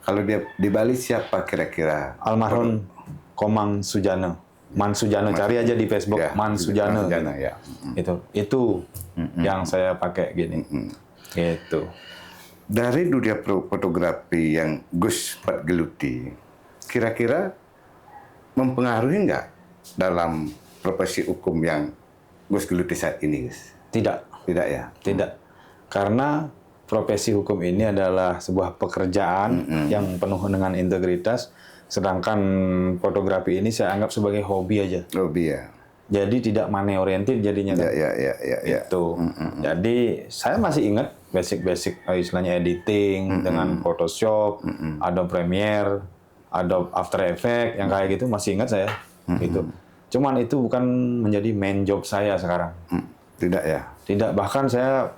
kalau dia di Bali siapa kira-kira? Almarhum Komang Sujana. Man Sujana, cari aja di Facebook Ya, Man Sujana. ya. Itu yang saya pakai gini. Gitu. Dari dunia fotografi yang Gus Pat geluti, kira-kira mempengaruhi nggak dalam profesi hukum yang Gus geluti saat ini, Gus? Tidak. Tidak ya? Tidak. Karena profesi hukum ini adalah sebuah pekerjaan yang penuh dengan integritas, sedangkan fotografi ini saya anggap sebagai hobi aja. Hobi ya. Jadi tidak money oriented jadinya. Ya. Itu. Jadi saya masih ingat basic istilahnya editing dengan Photoshop, Adobe Premiere, Adobe After Effects yang kayak gitu masih ingat saya. Gitu. Cuman itu bukan menjadi main job saya sekarang. Tidak ya. Tidak, bahkan saya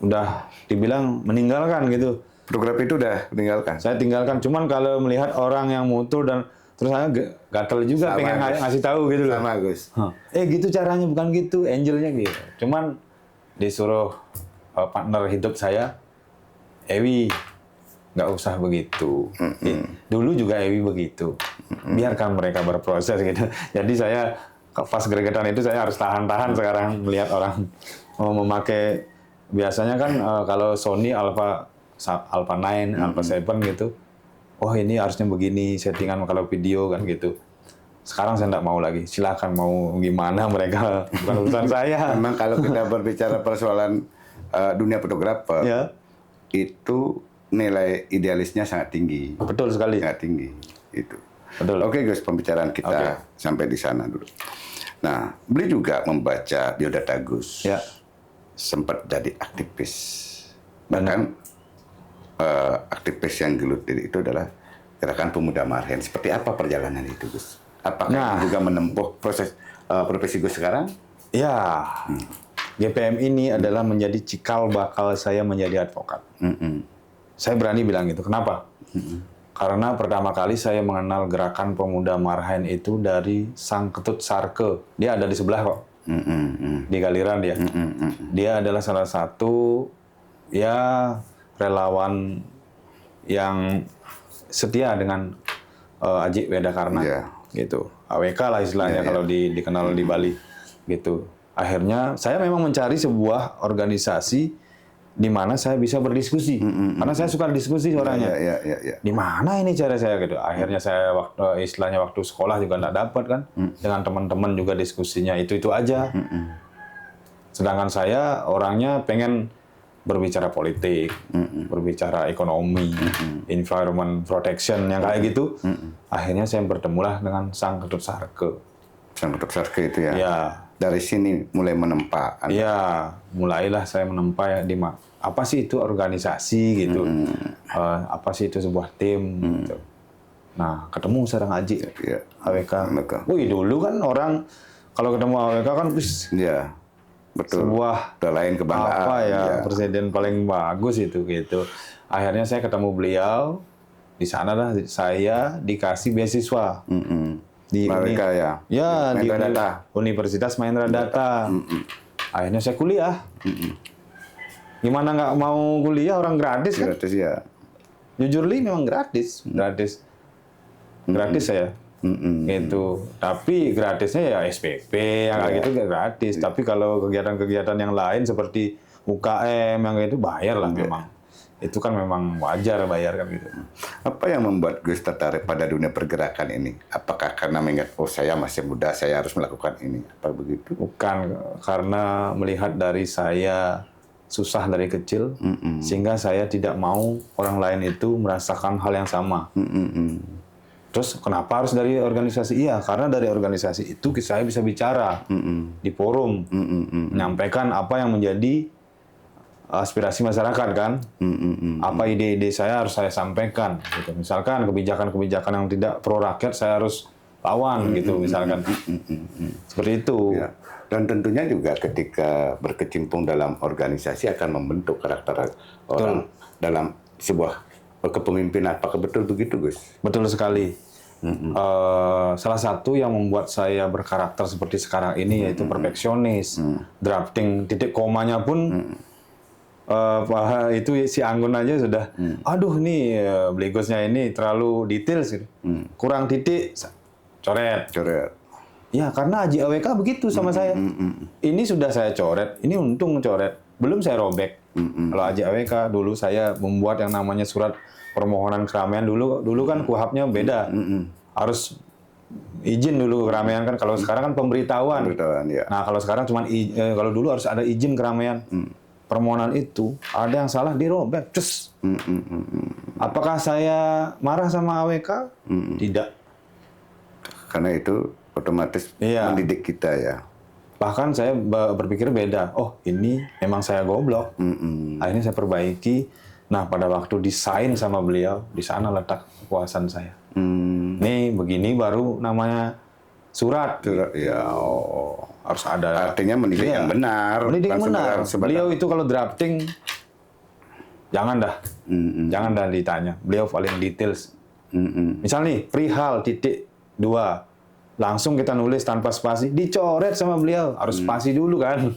udah dibilang meninggalkan gitu. Fotografi itu udah tinggalkan. Saya tinggalkan, cuman kalau melihat orang yang mutu dan terus saya gatel juga Sama, pengen Gus. ngasih tahu gitu loh. Sama Gus. Gitu caranya, bukan gitu, angelnya gitu. Cuman disuruh partner hidup saya, Ewi, nggak usah begitu. Dulu juga Ewi begitu. Biarkan mereka berproses gitu. Jadi saya pas gregetan itu saya harus tahan-tahan sekarang melihat orang memakai, biasanya kan kalau Sony Alpha 9, Alpha 7 gitu. Oh ini harusnya begini settingan kalau video kan gitu. Sekarang saya nggak mau lagi. Silakan mau gimana mereka, bukan urusan saya. Memang kalau kita berbicara persoalan dunia fotografer, Ya. itu nilai idealisnya sangat tinggi. Betul sekali. Sangat tinggi. Itu. Betul. Oke Gus, pembicaraan kita sampai di sana dulu. Nah, beliau juga membaca biodata Gus. Ya. Sempat jadi aktivis. Bahkan aktivis yang gelut itu adalah Gerakan Pemuda Marhen. Seperti apa perjalanan itu, Gus? Apakah juga menempuh proses profesi Gus sekarang? Ya, GPM ini adalah menjadi cikal bakal saya menjadi advokat. Saya berani bilang gitu. Kenapa? Karena pertama kali saya mengenal Gerakan Pemuda Marhen itu dari Sang Ketut Sarke. Dia ada di sebelah kok. Di Galiran dia. Dia adalah salah satu relawan yang setia dengan Ajik Wedakarna. Gitu. AWK lah istilahnya kalau dikenal di Bali. Gitu. Akhirnya saya memang mencari sebuah organisasi di mana saya bisa berdiskusi. Karena saya suka diskusi orangnya. Di mana ini cara saya gitu. Akhirnya saya waktu sekolah juga nggak dapat kan. Dengan teman-teman juga diskusinya itu aja. Sedangkan saya orangnya pengen berbicara politik, berbicara ekonomi, environment protection yang kayak gitu. Akhirnya saya bertemulah dengan Sang Ketut Sarke. Sang Ketut Sarke itu ya. Ya. Dari sini mulai menempa. Iya, mulailah saya menempa di apa sih itu organisasi gitu, apa sih itu sebuah tim. Gitu. Nah, ketemu sekarang Aji, AWK. Wih, dulu kan orang kalau ketemu AWK kan, Betul. sebuah Lain kebanggaan. apa ya, presiden paling bagus itu gitu. Akhirnya saya ketemu beliau di sana lah, saya dikasih beasiswa di Mereka ya. di Mahendra Data. Universitas Mahendra Data. Akhirnya saya kuliah. Gimana nggak mau kuliah, orang gratis kan? Gratis ya. Jujur li memang gratis, gratis saya. Gitu. Tapi gratisnya ya SPP, yang kayak gitu nggak gratis. Tapi kalau kegiatan-kegiatan yang lain seperti UKM yang itu bayar lah memang. Itu kan memang wajar bayar kan gitu. Apa yang membuat Gus tertarik pada dunia pergerakan ini? Apakah karena mengingat, oh saya masih muda, saya harus melakukan ini? Apa begitu? Bukan, karena melihat dari saya susah dari kecil, sehingga saya tidak mau orang lain itu merasakan hal yang sama. Terus kenapa harus dari organisasi? Iya, karena dari organisasi itu saya bisa bicara di forum, menyampaikan apa yang menjadi aspirasi masyarakat kan, apa ide-ide saya harus saya sampaikan. Gitu. Misalkan kebijakan-kebijakan yang tidak pro rakyat saya harus lawan gitu, misalkan seperti itu. Ya. Dan tentunya juga ketika berkecimpung dalam organisasi akan membentuk karakter orang dalam sebuah kepemimpinan. Apakah betul begitu, Gus? Betul sekali. Salah satu yang membuat saya berkarakter seperti sekarang ini yaitu perfeksionis, drafting titik komanya pun itu si Anggun aja sudah, aduh nih Blegosnya ini terlalu detail sih, kurang titik, coret. Ya karena Haji AWK begitu sama saya. Ini sudah saya coret, ini untung coret, belum saya robek. Kalau Haji AWK dulu saya membuat yang namanya surat permohonan keramaian dulu kan kuhapnya beda, harus izin dulu keramaian kan. Kalau sekarang kan pemberitahuan. Ya. Nah kalau sekarang cuman kalau dulu harus ada izin keramaian. Permohonan itu ada yang salah dirobek, cus. Apakah saya marah sama AWK? Tidak. Karena itu otomatis mendidik kita ya. Bahkan saya berpikir beda. Oh ini memang saya goblok. Akhirnya saya perbaiki. Nah pada waktu desain sama beliau, di sana letak kepuasan saya. Nih begini baru namanya surat. Ya. Harus ada. Artinya mendidik yang benar. Mendidik yang benar. Beliau itu kalau drafting, jangan dah. Jangan dah ditanya. Beliau paling details. Misal nih, perihal titik 2. Langsung kita nulis tanpa spasi. Dicoret sama beliau. Harus spasi dulu kan.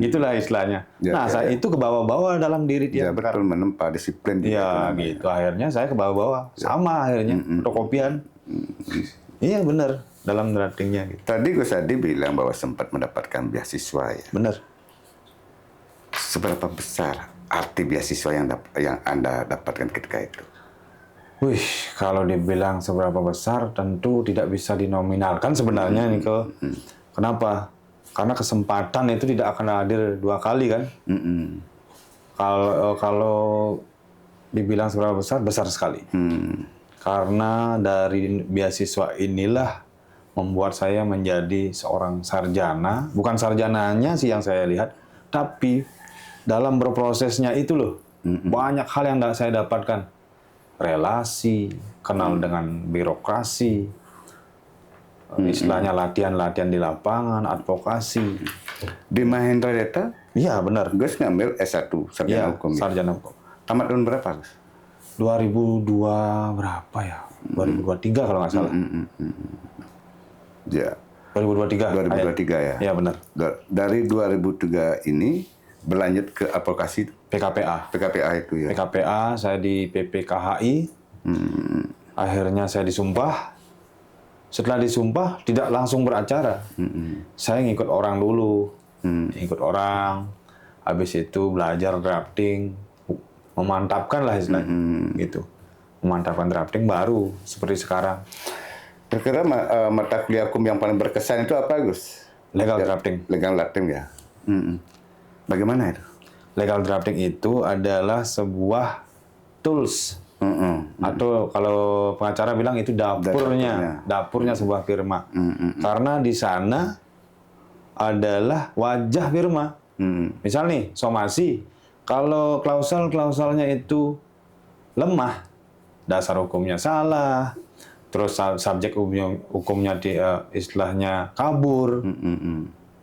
Itulah istilahnya. Saya itu ke bawah-bawah dalam diri dia. Ya betul, menempa disiplin. Iya gitu. Akhirnya saya ke bawah-bawah. Sama akhirnya. Fotokopian. Iya benar. Dalam draftingnya gitu. Tadi Gus Adi bilang bahwa sempat mendapatkan beasiswa ya. Benar. Seberapa besar arti beasiswa yang Anda dapatkan ketika itu? Wih, kalau dibilang seberapa besar tentu tidak bisa dinominalkan sebenarnya Niko. Kenapa? Karena kesempatan itu tidak akan hadir 2 kali kan. Kalau dibilang seberapa besar, besar sekali. Karena dari beasiswa inilah membuat saya menjadi seorang sarjana. Bukan sarjananya sih yang saya lihat, tapi dalam berprosesnya itu loh, banyak hal yang saya dapatkan. Relasi, kenal dengan birokrasi, istilahnya latihan-latihan di lapangan, advokasi. Di Mahendra Data? Iya benar. Gus ngambil S1, sarjana hukum. Sarjana hukum. Tamat tahun berapa, Gus? 2002 berapa ya? 2023 kalau nggak salah. Ya. 2023 ya. Iya benar. Dari 2003 ini berlanjut ke advokasi PKPA. PKPA itu ya. PKPA saya di PPKHI. Akhirnya saya disumpah. Setelah disumpah tidak langsung beracara. Saya ngikut orang dulu. Ikut orang. Habis itu belajar drafting, memantapkan lah istilahnya. Gitu. Memantapkan drafting baru seperti sekarang. Kira-kira mata kuliah hukum yang paling berkesan itu apa, Gus? Legal drafting. Legal drafting ya. Bagaimana itu? Legal drafting itu adalah sebuah tools. Atau kalau pengacara bilang itu dapurnya sebuah firma. Karena di sana adalah wajah firma. Misal nih, somasi, kalau klausalnya itu lemah, dasar hukumnya salah, terus subjek hukumnya istilahnya kabur,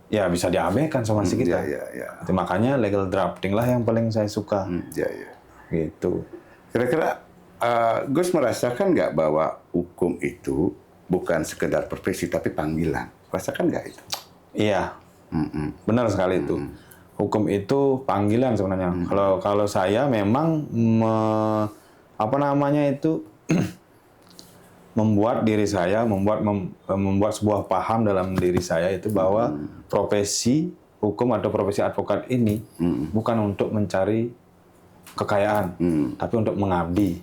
ya bisa diabaikan somasi kita. Ya. Itu makanya legal drafting lah yang paling saya suka. Ya. Gitu. Kira-kira Gus merasakan nggak bahwa hukum itu bukan sekedar profesi tapi panggilan? Rasakan nggak itu? Iya, benar sekali itu. Hukum itu panggilan sebenarnya. Kalau saya memang membuat diri saya, membuat sebuah paham dalam diri saya itu bahwa profesi hukum atau profesi advokat ini bukan untuk mencari kekayaan, tapi untuk mengabdi.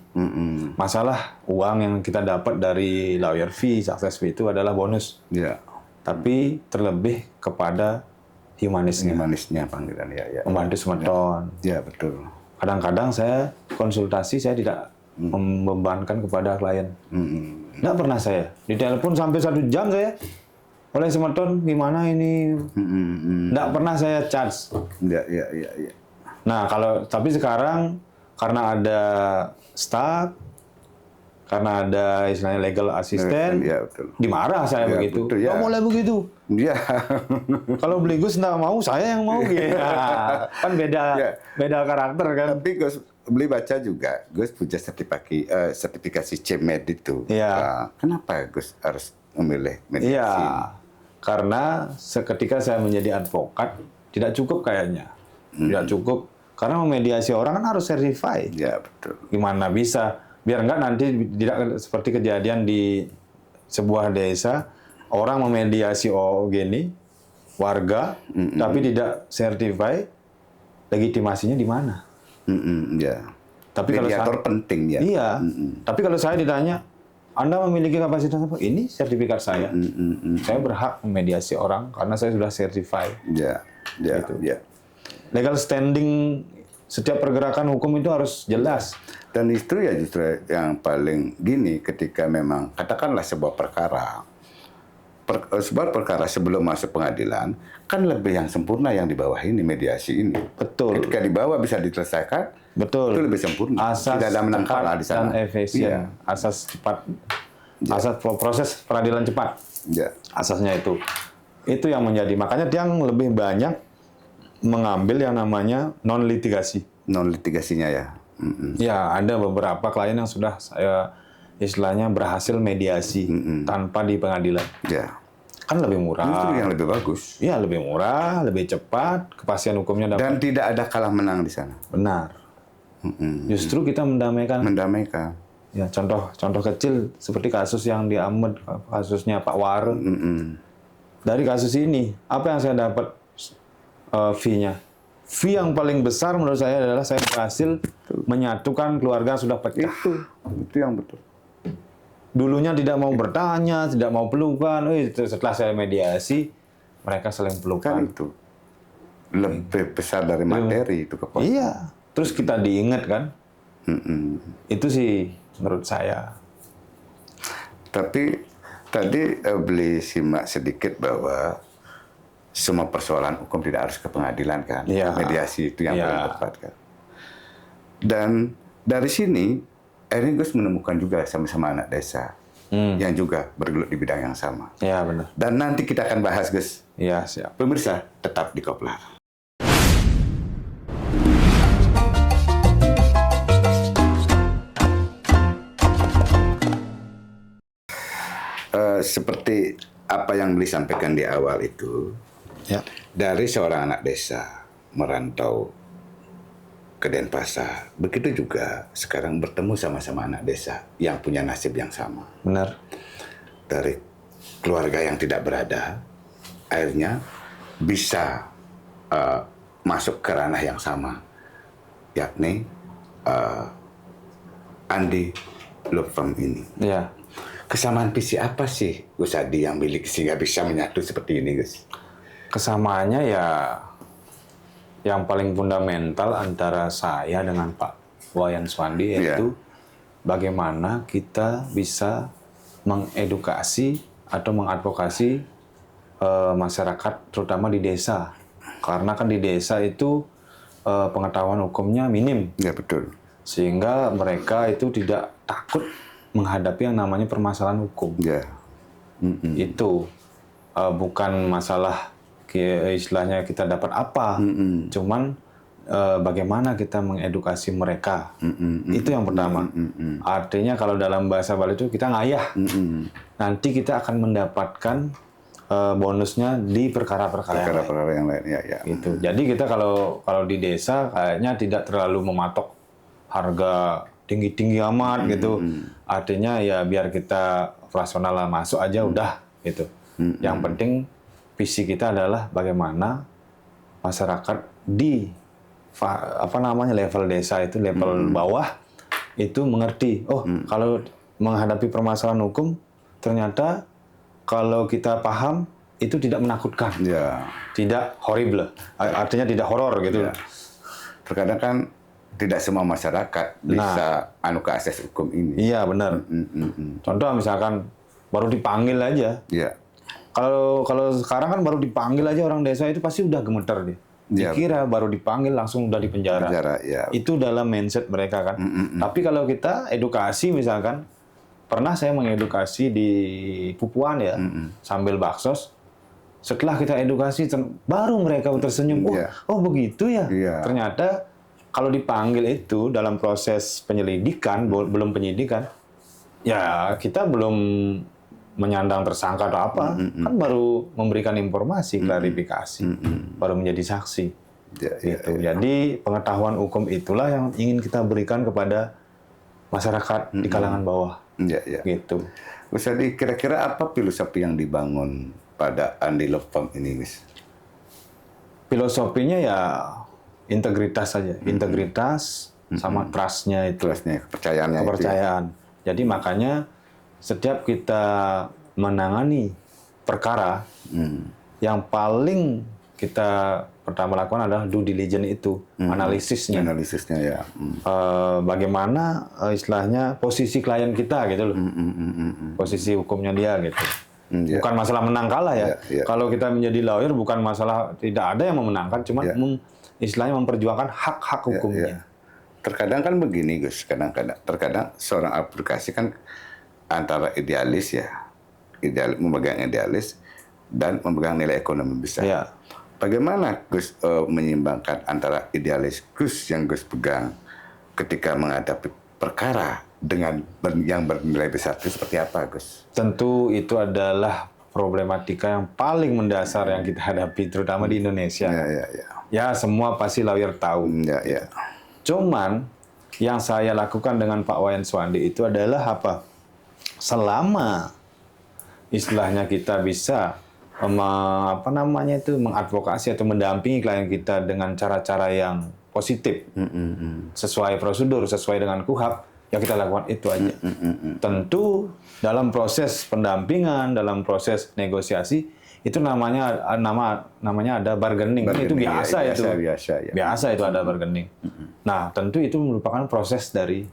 Masalah uang yang kita dapat dari lawyer fee, success fee itu adalah bonus. Ya. Tapi terlebih kepada humanisnya, Panggilan ya. membantu semeton. Ya betul. Kadang-kadang saya konsultasi, saya tidak membebankan kepada klien. Nggak pernah saya ditelepon sampai 1 jam saya oleh semeton gimana ini. Nggak pernah saya charge. Ya. Nah tapi sekarang karena ada staff, karena ada istilahnya legal assistant, Ya betul. dimarah saya Ya, begitu. betul, ya. Nggak boleh begitu. Ya. Kalau beli Gus nggak mau, saya yang mau gitu. Kan Ya. beda karakter kan. Tapi Gus beli baca juga, Gus punya sertifikasi CMED itu. Iya. Kenapa Gus harus memilih mediasi? Iya, karena seketika saya menjadi advokat tidak cukup kayaknya, tidak cukup karena memediasi orang kan harus certified. Ya betul. Gimana bisa? Biar enggak nanti tidak seperti kejadian di sebuah desa orang memediasi gini warga tapi tidak certified, legitimasinya di mana? Ya. Tapi kalau mediator penting ya. Iya. Tapi kalau saya ditanya, Anda memiliki kapasitas apa? Ini sertifikat saya. Saya berhak memediasi orang karena saya sudah certified. Ya. Ya. Legal standing setiap pergerakan hukum itu harus jelas. Dan itu ya justru yang paling gini ketika memang katakanlah sebuah perkara sebelum masuk pengadilan kan lebih yang sempurna yang di bawah ini mediasi ini. Betul. Ketika di bawah bisa diselesaikan, Betul. itu lebih sempurna. Asas Tidak ada menang cepat kalah di sana. dan efisien. Iya. Asas cepat. Asas proses peradilan cepat. Ya. Asasnya itu. Itu yang menjadi. Makanya dia yang lebih banyak mengambil yang namanya non litigasi. Non litigasinya ya. Ya, ada beberapa klien yang sudah saya istilahnya berhasil mediasi tanpa di pengadilan. Ya. Kan lebih murah. Justru yang lebih bagus. Iya, lebih murah, lebih cepat, kepastian hukumnya dapat. Dan tidak ada kalah menang di sana. Benar. Justru kita mendamaikan. Mendamaikan. Ya, contoh kecil seperti kasus yang di Amed, kasusnya Pak Ware. Dari kasus ini, apa yang saya dapat fee-nya? Fee yang paling besar menurut saya adalah saya berhasil menyatukan keluarga yang sudah pecah. Itu yang betul. Dulunya tidak mau bertanya, tidak mau pelukan. Setelah saya mediasi, mereka saling pelukan. Kan itu lebih besar dari materi itu kepuasan. Iya. Terus kita diingat kan? Itu sih menurut saya. Tapi tadi beli simak sedikit bahwa semua persoalan hukum tidak harus ke pengadilan kan. Iya. Mediasi itu yang Iya. paling tepat kan. Dan dari sini akhirnya Gus menemukan juga sama-sama anak desa yang juga bergelut di bidang yang sama. Iya, benar. Dan nanti kita akan bahas Gus. Iya, siap. Pemirsa tetap di Koplar. Seperti apa yang Beli sampaikan di awal itu, Ya. dari seorang anak desa merantau ke Denpasar, begitu juga sekarang bertemu sama-sama anak desa yang punya nasib yang sama. Benar. Dari keluarga yang tidak berada, akhirnya bisa masuk ke ranah yang sama, yakni Andi Law Firm ini. Iya. Kesamaan visi apa sih Gus Adi yang miliki sehingga bisa menyatu seperti ini, Gus? Kesamaannya ya yang paling fundamental antara saya dengan Pak Wayan Swandi yaitu bagaimana kita bisa mengedukasi atau mengadvokasi masyarakat terutama di desa. Karena kan di desa itu pengetahuan hukumnya minim. Ya betul. Sehingga mereka itu tidak takut menghadapi yang namanya permasalahan hukum. Ya. Itu bukan masalah istilahnya kita dapat apa, cuman bagaimana kita mengedukasi mereka. Itu yang pertama. Artinya kalau dalam bahasa Bali itu kita ngayah. Nanti kita akan mendapatkan bonusnya di perkara-perkara yang lain. Ya. gitu. Jadi kita kalau di desa kayaknya tidak terlalu mematok harga tinggi-tinggi amat gitu. Artinya ya biar kita operasional lah, masuk aja udah gitu. Yang penting visi kita adalah bagaimana masyarakat di level desa itu, level bawah itu mengerti. Kalau menghadapi permasalahan hukum ternyata kalau kita paham itu tidak menakutkan. Ya. Tidak horrible. Artinya tidak horor gitu. Ya. Terkadang kan tidak semua masyarakat bisa ke akses hukum ini. Iya, benar. Contoh misalkan baru dipanggil aja. Iya. Kalau sekarang kan baru dipanggil aja orang desa itu pasti udah gemeter deh. Dikira baru dipanggil langsung udah di penjara. Ya. Itu dalam mindset mereka kan. Tapi kalau kita edukasi misalkan, pernah saya mengedukasi di Pupuan ya, sambil baksos. Setelah kita edukasi, baru mereka tersenyum. Oh begitu ya. Ternyata kalau dipanggil itu dalam proses penyelidikan, belum penyidikan, ya kita belum menyandang tersangka atau apa, kan baru memberikan informasi, klarifikasi, baru menjadi saksi. Gitu. Jadi pengetahuan hukum itulah yang ingin kita berikan kepada masyarakat di kalangan bawah. Gitu. Jadi kira-kira apa filosofi yang dibangun pada Andi Law Firm ini, Miss? Filosofinya ya integritas saja, integritas sama trust-nya itu. Trust-nya, kepercayaannya. Kepercayaan. Jadi makanya setiap kita menangani perkara, yang paling kita pertama lakukan adalah due diligence itu, analisisnya. Analisisnya ya. Bagaimana istilahnya posisi klien kita gitu loh, posisi hukumnya dia gitu. Bukan masalah menang kalah ya. Kalau kita menjadi lawyer bukan masalah tidak ada yang memenangkan, cuma istilahnya memperjuangkan hak-hak hukumnya. Terkadang kan begini Gus, terkadang seorang aplikasi kan antara idealis ya, memegang idealis dan memegang nilai ekonomi besar. Bagaimana Gus menyimbangkan antara idealis Gus yang Gus pegang ketika menghadapi perkara dengan yang bernilai besar itu seperti apa Gus? Tentu itu adalah problematika yang paling mendasar yang kita hadapi terutama di Indonesia. Ya semua pasti lawyer tahu. Cuman yang saya lakukan dengan Pak Wayan Suwandi itu adalah apa? Selama istilahnya kita bisa mengadvokasi atau mendampingi klien kita dengan cara-cara yang positif, sesuai prosedur, sesuai dengan KUHAP, ya kita lakukan itu aja. Tentu dalam proses pendampingan, dalam proses negosiasi itu namanya ada bargaining. Itu biasa biasa itu ada bargaining. Nah tentu itu merupakan proses dari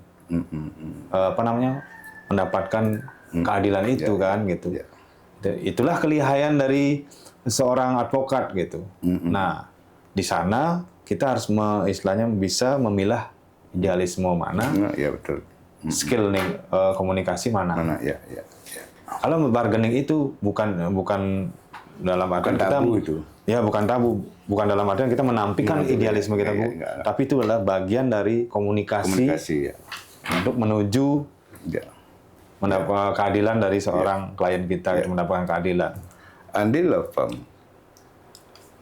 mendapatkan keadilan itu kan gitu. Itulah kelihayan dari seorang advokat gitu. Nah di sana kita harus istilahnya bisa memilah idealisme mana, betul. Skill nih komunikasi mana. Kalau bargaining itu bukan dalam artian kita itu. Ya bukan tabu, bukan dalam artian kita menampilkan idealisme kita, tapi itu adalah bagian dari komunikasi untuk menuju mendapat keadilan dari seorang klien kita, mendapatkan keadilan. Andi Law Firm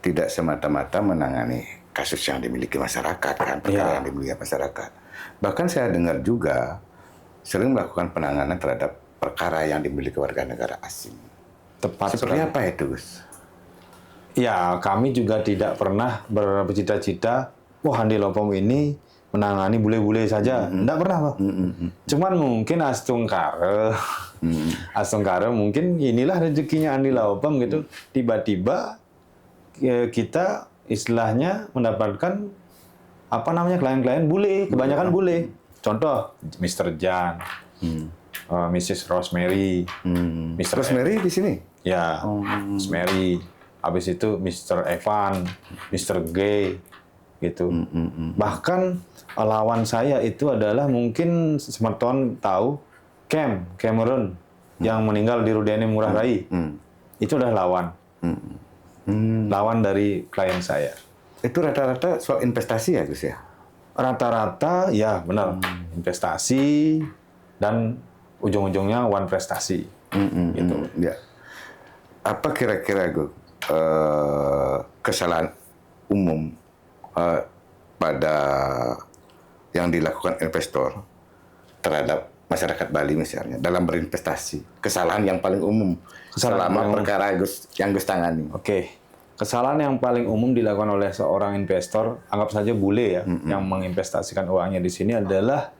tidak semata-mata menangani kasus yang dimiliki masyarakat, kan, perkara yang dimiliki masyarakat. Bahkan saya dengar juga sering melakukan penanganan terhadap perkara yang dimiliki warga negara asing. Tepat. Seperti apa itu, Gus? Ya, kami juga tidak pernah bercita-cita, Andi Law Firm ini menangani bule-bule saja. Tidak pernah, Pak. Cuman mungkin astungkara mungkin inilah rezekinya Andi Law Firm gitu. Tiba-tiba kita istilahnya mendapatkan klien-klien bule, kebanyakan bule. Contoh Mr. Jan, Mrs. Rosemary, Mr. Rosemary di sini? Ya, Rosemary. Habis itu Mr. Evan, Mr. Gay, gitu. Bahkan lawan saya itu adalah mungkin Semerton tahu Cameron yang meninggal di Rudeni Ngurah Rai. Itu adalah lawan. lawan dari klien saya. Itu rata-rata soal investasi ya Gus ya? Rata-rata ya benar, investasi dan ujung-ujungnya one prestasi. Gitu. Ya. Apa kira-kira Gus kesalahan umum pada yang dilakukan investor terhadap masyarakat Bali misalnya dalam berinvestasi, kesalahan yang paling umum selama perkara yang Gus tangani? Oke. Kesalahan yang paling umum dilakukan oleh seorang investor, anggap saja bule ya, yang menginvestasikan uangnya di sini adalah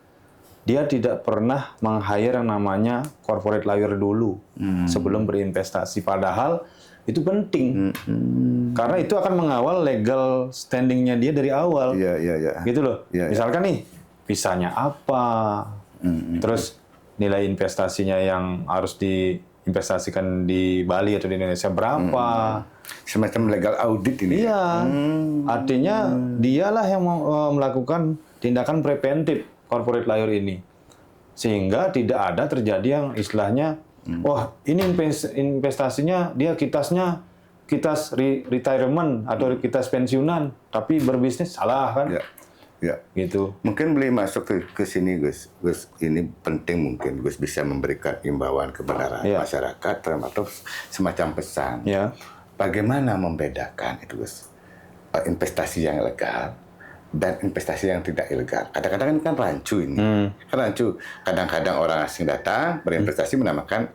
dia tidak pernah meng-hire yang namanya corporate lawyer dulu sebelum berinvestasi. Padahal itu penting, karena itu akan mengawal legal standingnya dia dari awal. Iya. Gitu loh. Iya, iya. Misalkan nih, visanya apa, terus nilai investasinya yang harus diinvestasikan di Bali atau di Indonesia berapa. Semacam legal audit ini. Iya, artinya dialah yang melakukan tindakan preventif corporate lawyer ini, sehingga tidak ada terjadi yang istilahnya, wah ini investasinya dia kitas retirement atau kitas pensiunan, tapi berbisnis salah kan? Ya. Gitu. Mungkin beli masuk ke sini Gus. Gus, ini penting mungkin Gus bisa memberikan imbauan kepada masyarakat termasuk semacam pesan. Ya. Bagaimana membedakan itu Gus? Investasi yang legal dan investasi yang tidak ilegal. Kadang-kadang ini kan rancu ini. Kan rancu. Kadang-kadang orang asing datang berinvestasi menamakan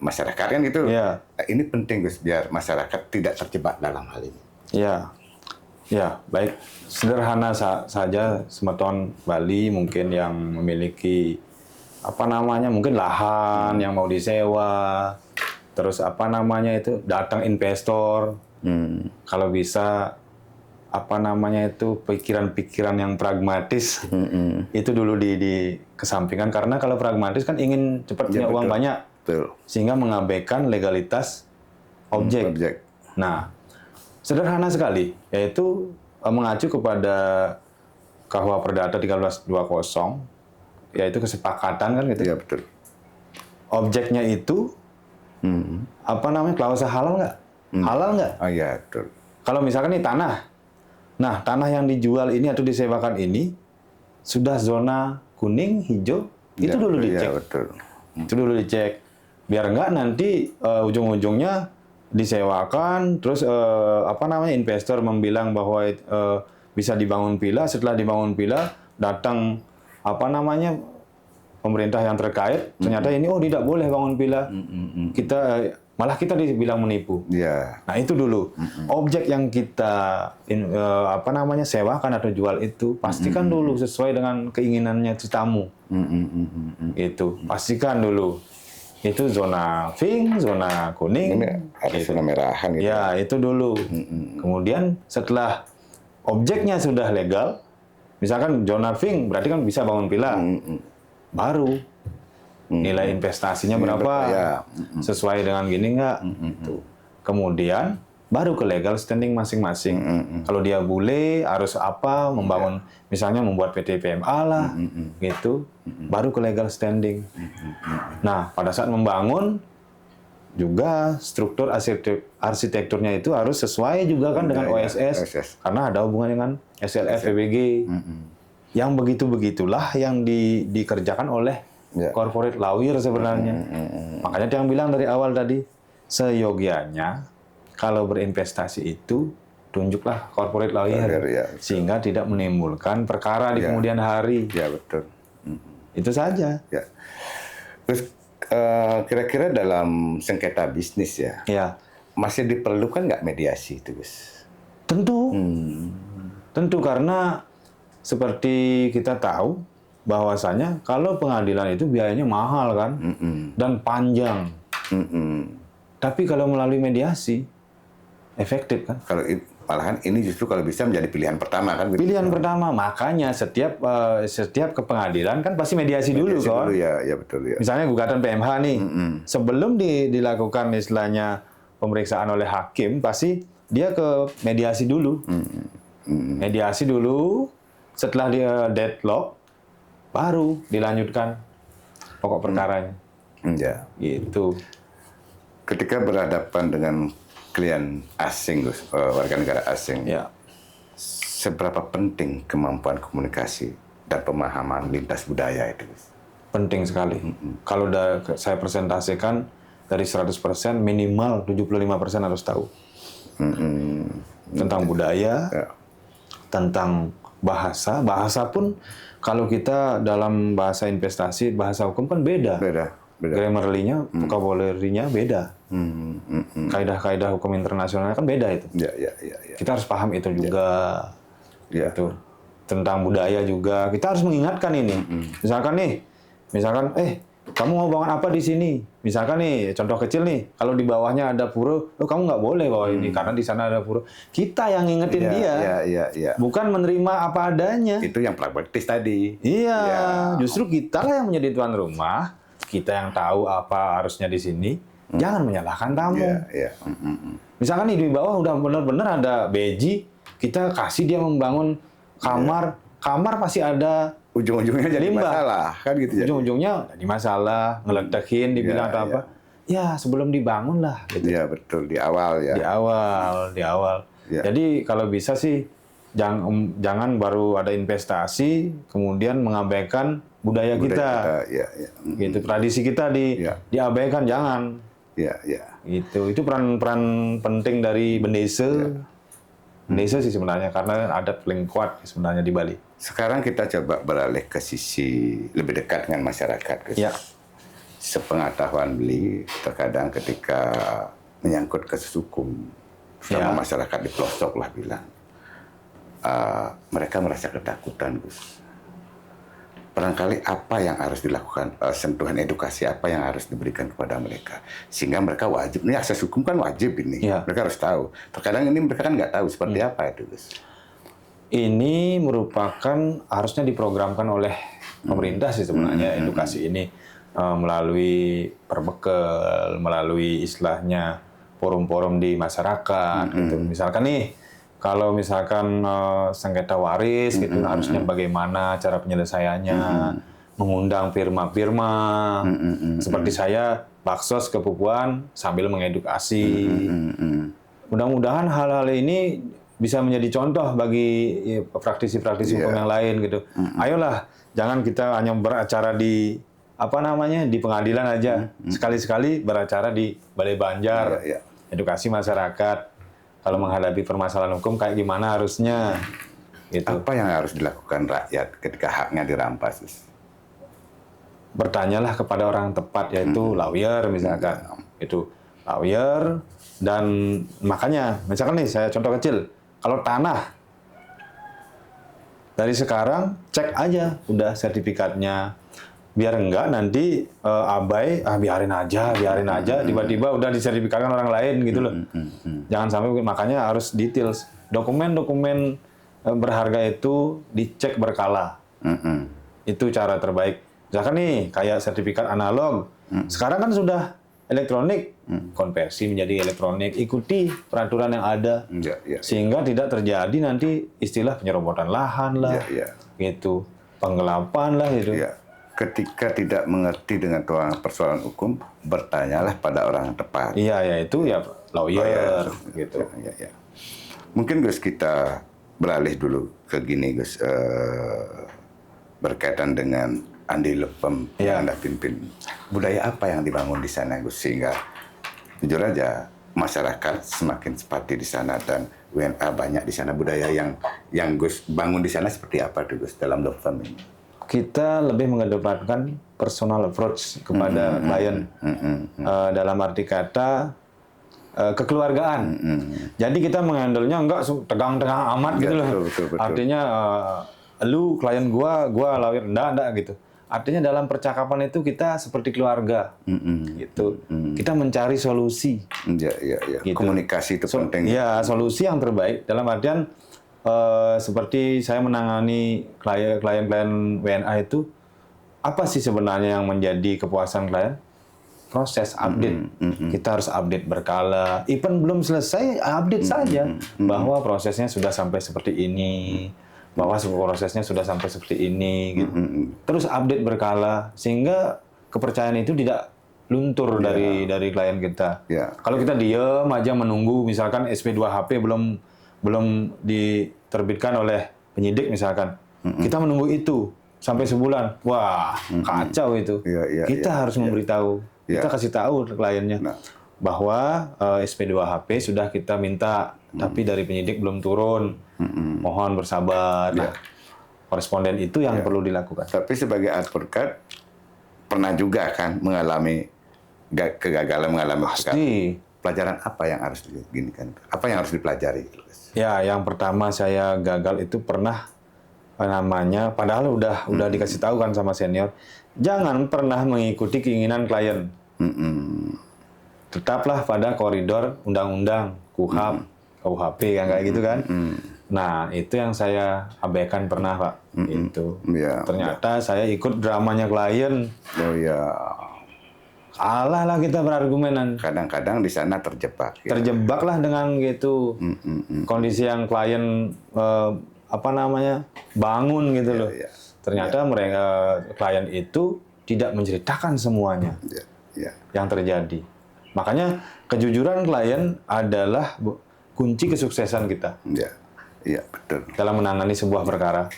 masyarakat kan gitu. Ya. Nah, ini penting Gus biar masyarakat tidak terjebak dalam hal ini. Ya, baik. Sederhana saja, Semeton Bali mungkin yang memiliki mungkin lahan yang mau disewa, terus datang investor, kalau bisa pikiran-pikiran yang pragmatis itu dulu dikesampingkan, karena kalau pragmatis kan ingin cepat punya uang banyak, sehingga mengabaikan legalitas objek. Nah, sederhana sekali, yaitu mengacu kepada KUH Perdata 1320, yaitu kesepakatan kan gitu. Iya betul. Objeknya itu klausa halal nggak? Halal nggak? Oh iya betul. Kalau misalkan ini tanah, nah tanah yang dijual ini atau disewakan ini sudah zona kuning, hijau, itu dulu dicek. Iya betul. Itu dulu dicek, biar nggak nanti ujung-ujungnya disewakan, terus investor membilang bahwa bisa dibangun villa, setelah dibangun villa datang pemerintah yang terkait, ternyata ini tidak boleh bangun villa. Kita dibilang menipu. Nah itu dulu. Objek yang kita sewakan atau jual itu pastikan dulu sesuai dengan keinginannya si tamu. Itu pastikan dulu. Itu zona pink, zona kuning, ada zona merahan gitu. Ya, itu dulu. Kemudian setelah objeknya sudah legal, misalkan zona pink berarti kan bisa bangun villa. Baru nilai investasinya berapa? Sesuai dengan gini nggak? Kemudian baru ke legal standing masing-masing. Kalau dia bule harus membangun, misalnya membuat PT PMA lah, gitu. Baru ke legal standing. Nah, pada saat membangun juga struktur arsitekturnya itu harus sesuai juga kan dengan OSS, karena ada hubungan dengan SLF PBG. Yang begitu-begitulah yang dikerjakan oleh corporate lawyer sebenarnya. Makanya yang bilang dari awal tadi, seyogianya kalau berinvestasi itu tunjuklah corporate lawyer, sehingga tidak menimbulkan perkara di kemudian hari. Ya betul. Itu saja. Ya. Terus kira-kira dalam sengketa bisnis masih diperlukan nggak mediasi itu Gus? Tentu. Tentu, karena seperti kita tahu bahwasanya kalau pengadilan itu biayanya mahal kan, dan panjang. Tapi kalau melalui mediasi efektif kan? Malahan ini justru kalau bisa menjadi pilihan pertama kan? Pilihan pertama, makanya setiap ke pengadilan kan pasti mediasi dulu kan? Ya betul ya. Misalnya gugatan PMH nih, sebelum dilakukan istilahnya pemeriksaan oleh hakim, pasti dia ke mediasi dulu. Mediasi dulu, setelah dia deadlock, baru dilanjutkan pokok perkaranya. Ya. Gitu. Ketika berhadapan dengan klien asing, Gus, warga negara asing. Ya. Seberapa penting kemampuan komunikasi dan pemahaman lintas budaya itu, Gus? Penting sekali. Kalau saya presentasikan dari 100% minimal 75% harus tahu. Tentang budaya, tentang bahasa. Bahasa pun kalau kita dalam bahasa investasi, bahasa hukum kan beda. Beda. Grammarly-nya, vocabulary-nya beda. Kaidah-kaidah hukum internasional kan beda itu. Ya. Kita harus paham itu juga. Ya. Itu. Tentang budaya juga. Kita harus mengingatkan ini. Misalkan, kamu mau bangun apa di sini? Misalkan nih, contoh kecil nih, kalau di bawahnya ada pura, kamu nggak boleh bawa ini karena di sana ada pura. Kita yang ngingetin dia, Iya. bukan menerima apa adanya. Itu yang pragmatis tadi. Iya, Ya. justru kita lah yang menjadi tuan rumah, kita yang tahu apa harusnya di sini. Jangan menyalahkan tamu. Iya. Misalkan nih di bawah udah benar-benar ada beji, kita kasih dia membangun kamar, kamar pasti ada. Ujung-ujungnya jadi limbah. masalah, kan gitu ya. Ujung-ujungnya jadi masalah, ngeledekin, dibilang atau apa. Ya, sebelum dibangun lah. Gitu. Iya, betul. Di awal ya. Di awal. Ya. Jadi kalau bisa sih, jangan baru ada investasi, kemudian mengabaikan budaya kita. Iya. Gitu, tradisi kita diabaikan, jangan. Iya. Gitu. Itu peran penting dari Bendesa. Bendesa sih sebenarnya, karena adat paling kuat sebenarnya di Bali. Sekarang kita coba beralih ke sisi lebih dekat dengan masyarakat, Gus. Ya. Sepengetahuan beli, terkadang ketika menyangkut kasus hukum, sama masyarakat di pelosok lah bilang, mereka merasa ketakutan, Gus. Barangkali apa yang harus dilakukan, sentuhan edukasi apa yang harus diberikan kepada mereka, sehingga mereka wajib, ini akses hukum kan wajib ini, mereka harus tahu. Terkadang ini mereka kan nggak tahu seperti apa itu, Gus. Ini merupakan harusnya diprogramkan oleh pemerintah sih sebenarnya edukasi ini melalui perbekel, melalui istilahnya forum-forum di masyarakat. Gitu. Misalkan nih, kalau misalkan sengketa waris gitu, harusnya bagaimana cara penyelesaiannya, mengundang firma-firma, seperti saya baksos ke Pupuan sambil mengedukasi. Mudah-mudahan hal-hal ini bisa menjadi contoh bagi praktisi-praktisi hukum yang lain gitu. Ayolah, jangan kita hanya beracara di di pengadilan aja. Sekali-sekali beracara di Balai Banjar, edukasi masyarakat. Kalau menghadapi permasalahan hukum kayak gimana harusnya. Gitu. Apa yang harus dilakukan rakyat ketika haknya dirampas? Bertanyalah kepada orang tepat, yaitu lawyer misalkan. Itu lawyer, dan makanya misalkan nih saya contoh kecil, kalau tanah dari sekarang cek aja udah sertifikatnya, biar enggak nanti abai, biarin aja tiba-tiba udah disertifikatkan orang lain gitu loh. Jangan sampai, makanya harus details. Dokumen-dokumen berharga itu dicek berkala. Itu cara terbaik. Misalkan nih kayak sertifikat analog, sekarang kan sudah elektronik, konversi menjadi elektronik, ikuti peraturan yang ada, sehingga tidak terjadi nanti istilah penyerobotan lahan lah, gitu, penggelapan lah itu. Ketika tidak mengerti dengan persoalan hukum, bertanyalah pada orang yang tepat. Itu lawyer, gitu. Mungkin Gus, kita beralih dulu ke gini, Gus, berkaitan dengan Andi Lepem yang Anda pimpin. Budaya apa yang dibangun di sana, Gus, sehingga jujur aja masyarakat semakin simpati di sana dan WNA banyak di sana. Budaya yang Gus bangun di sana seperti apa tuh, Gus, dalam Lepem ini? Kita lebih mengedepankan personal approach kepada klien, dalam arti kata kekeluargaan. Jadi kita menghandle-nya enggak tegang-tegang amat gitu loh. Betul. Artinya lu klien gua lawyer, enggak gitu. Artinya dalam percakapan itu kita seperti keluarga, gitu. Kita mencari solusi. Gitu. Komunikasi itu penting. Iya, solusi yang terbaik. Dalam artian seperti saya menangani klien-klien WNA itu, apa sih sebenarnya yang menjadi kepuasan klien? Proses update. Kita harus update berkala. Even belum selesai, update saja bahwa prosesnya sudah sampai seperti ini. Bahwa prosesnya sudah sampai seperti ini, gitu. Terus update berkala, sehingga kepercayaan itu tidak luntur dari klien kita. Ya. Kalau kita diem aja menunggu, misalkan SP2HP belum diterbitkan oleh penyidik misalkan, kita menunggu itu sampai sebulan, wah kacau itu. Kita harus memberitahu, kita kasih tahu ke kliennya bahwa SP2HP sudah kita minta, tapi dari penyidik belum turun, mohon bersabar. Nah, koresponden itu yang perlu dilakukan. Tapi sebagai advokat pernah juga kan mengalami kegagalan, mengalami Pasti. pelajaran apa yang harus diginikan? Apa yang harus dipelajari? Ya, yang pertama saya gagal itu pernah padahal udah dikasih tahu kan sama senior, jangan pernah mengikuti keinginan klien. Tetaplah pada koridor undang-undang, KUHP, KUHP kan kayak gitu kan. Nah, itu yang saya abaikan pernah, Pak. Itu. Ternyata saya ikut dramanya klien. Oh ya. Kalah lah kita berargumenan. Kadang-kadang di sana terjebak. Terjebaklah dengan gitu. Kondisi yang klien bangun gitu loh. Ternyata mereka klien itu tidak menceritakan semuanya yang terjadi. Makanya kejujuran klien adalah kunci kesuksesan kita. Iya, betul. Dalam menangani sebuah perkara.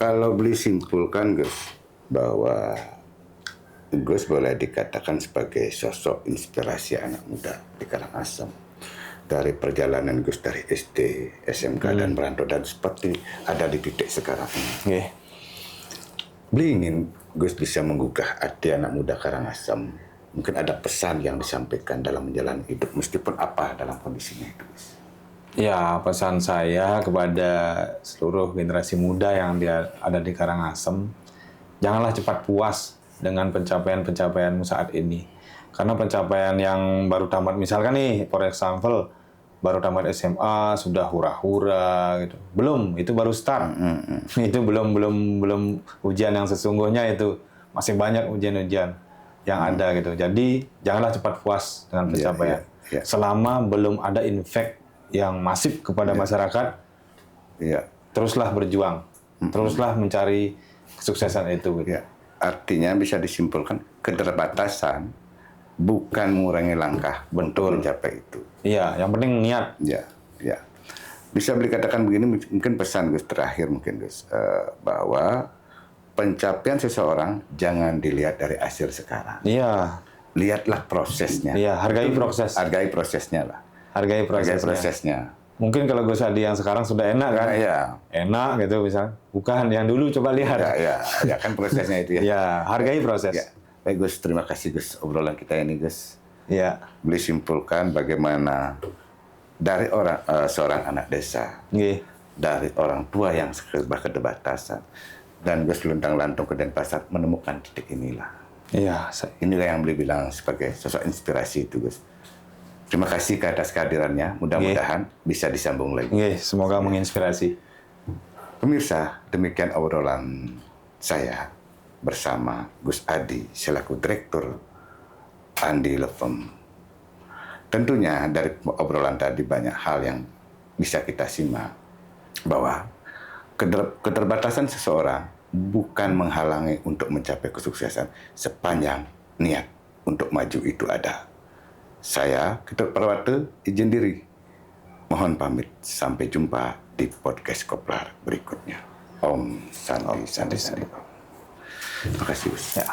Kalau boleh simpulkan, Gus, bahwa Gus boleh dikatakan sebagai sosok inspirasi anak muda di Karangasem. Dari perjalanan Gus dari SD, SMK, dan merantau, dan seperti ada di titik sekarang ini. Beli ingin Gus bisa menggugah hati anak muda Karangasem. Mungkin ada pesan yang disampaikan dalam menjalani hidup, meskipun apa dalam kondisinya itu, Gus. Ya, pesan saya kepada seluruh generasi muda yang ada di Karangasem, janganlah cepat puas dengan pencapaian-pencapaianmu saat ini. Karena pencapaian yang baru tamat, misalkan nih, for example, baru tamat SMA, sudah hura-hura gitu. Belum, itu baru start. Itu belum ujian yang sesungguhnya itu. Masih banyak ujian-ujian yang ada gitu. Jadi, janganlah cepat puas dengan pencapaian. Selama belum ada impact yang masif kepada masyarakat, teruslah berjuang. Teruslah mencari kesuksesan itu. Gitu. Artinya bisa disimpulkan, keterbatasan bukan mengurangi langkah untuk mencapai itu. Iya, yang penting niat. Ya. Bisa dikatakan begini, mungkin pesan Gus terakhir mungkin Gus, bahwa pencapaian seseorang jangan dilihat dari hasil sekarang. Iya. Lihatlah prosesnya. Iya, hargai proses. Hargai prosesnya lah. Hargai prosesnya. Mungkin kalau Gus Adi yang sekarang sudah enak kan? Iya. Enak gitu misalnya. Bukan, yang dulu coba lihat. Ya kan prosesnya itu ya. Ya, hargai proses. Ya. Baik Gus, terima kasih Gus obrolan kita ini Gus. Iya. Boleh simpulkan bagaimana dari seorang anak desa, dari orang tua yang serba keterbatasan, dan Gus luntang-lantung ke Denpasar menemukan titik inilah. Iya. Inilah yang beliau bilang sebagai sosok inspirasi itu Gus. Terima kasih atas kehadirannya. Mudah-mudahan bisa disambung lagi. Semoga menginspirasi. Pemirsa, demikian obrolan saya bersama Gus Adi selaku Direktur Andi Lefem. Tentunya dari obrolan tadi banyak hal yang bisa kita simak, bahwa keterbatasan seseorang bukan menghalangi untuk mencapai kesuksesan sepanjang niat untuk maju itu ada. Saya, Ketut Parwata, izin diri. Mohon pamit. Sampai jumpa di podcast Koplar berikutnya. Om Santi Santi Santi. Terima kasih, Gus. Ya.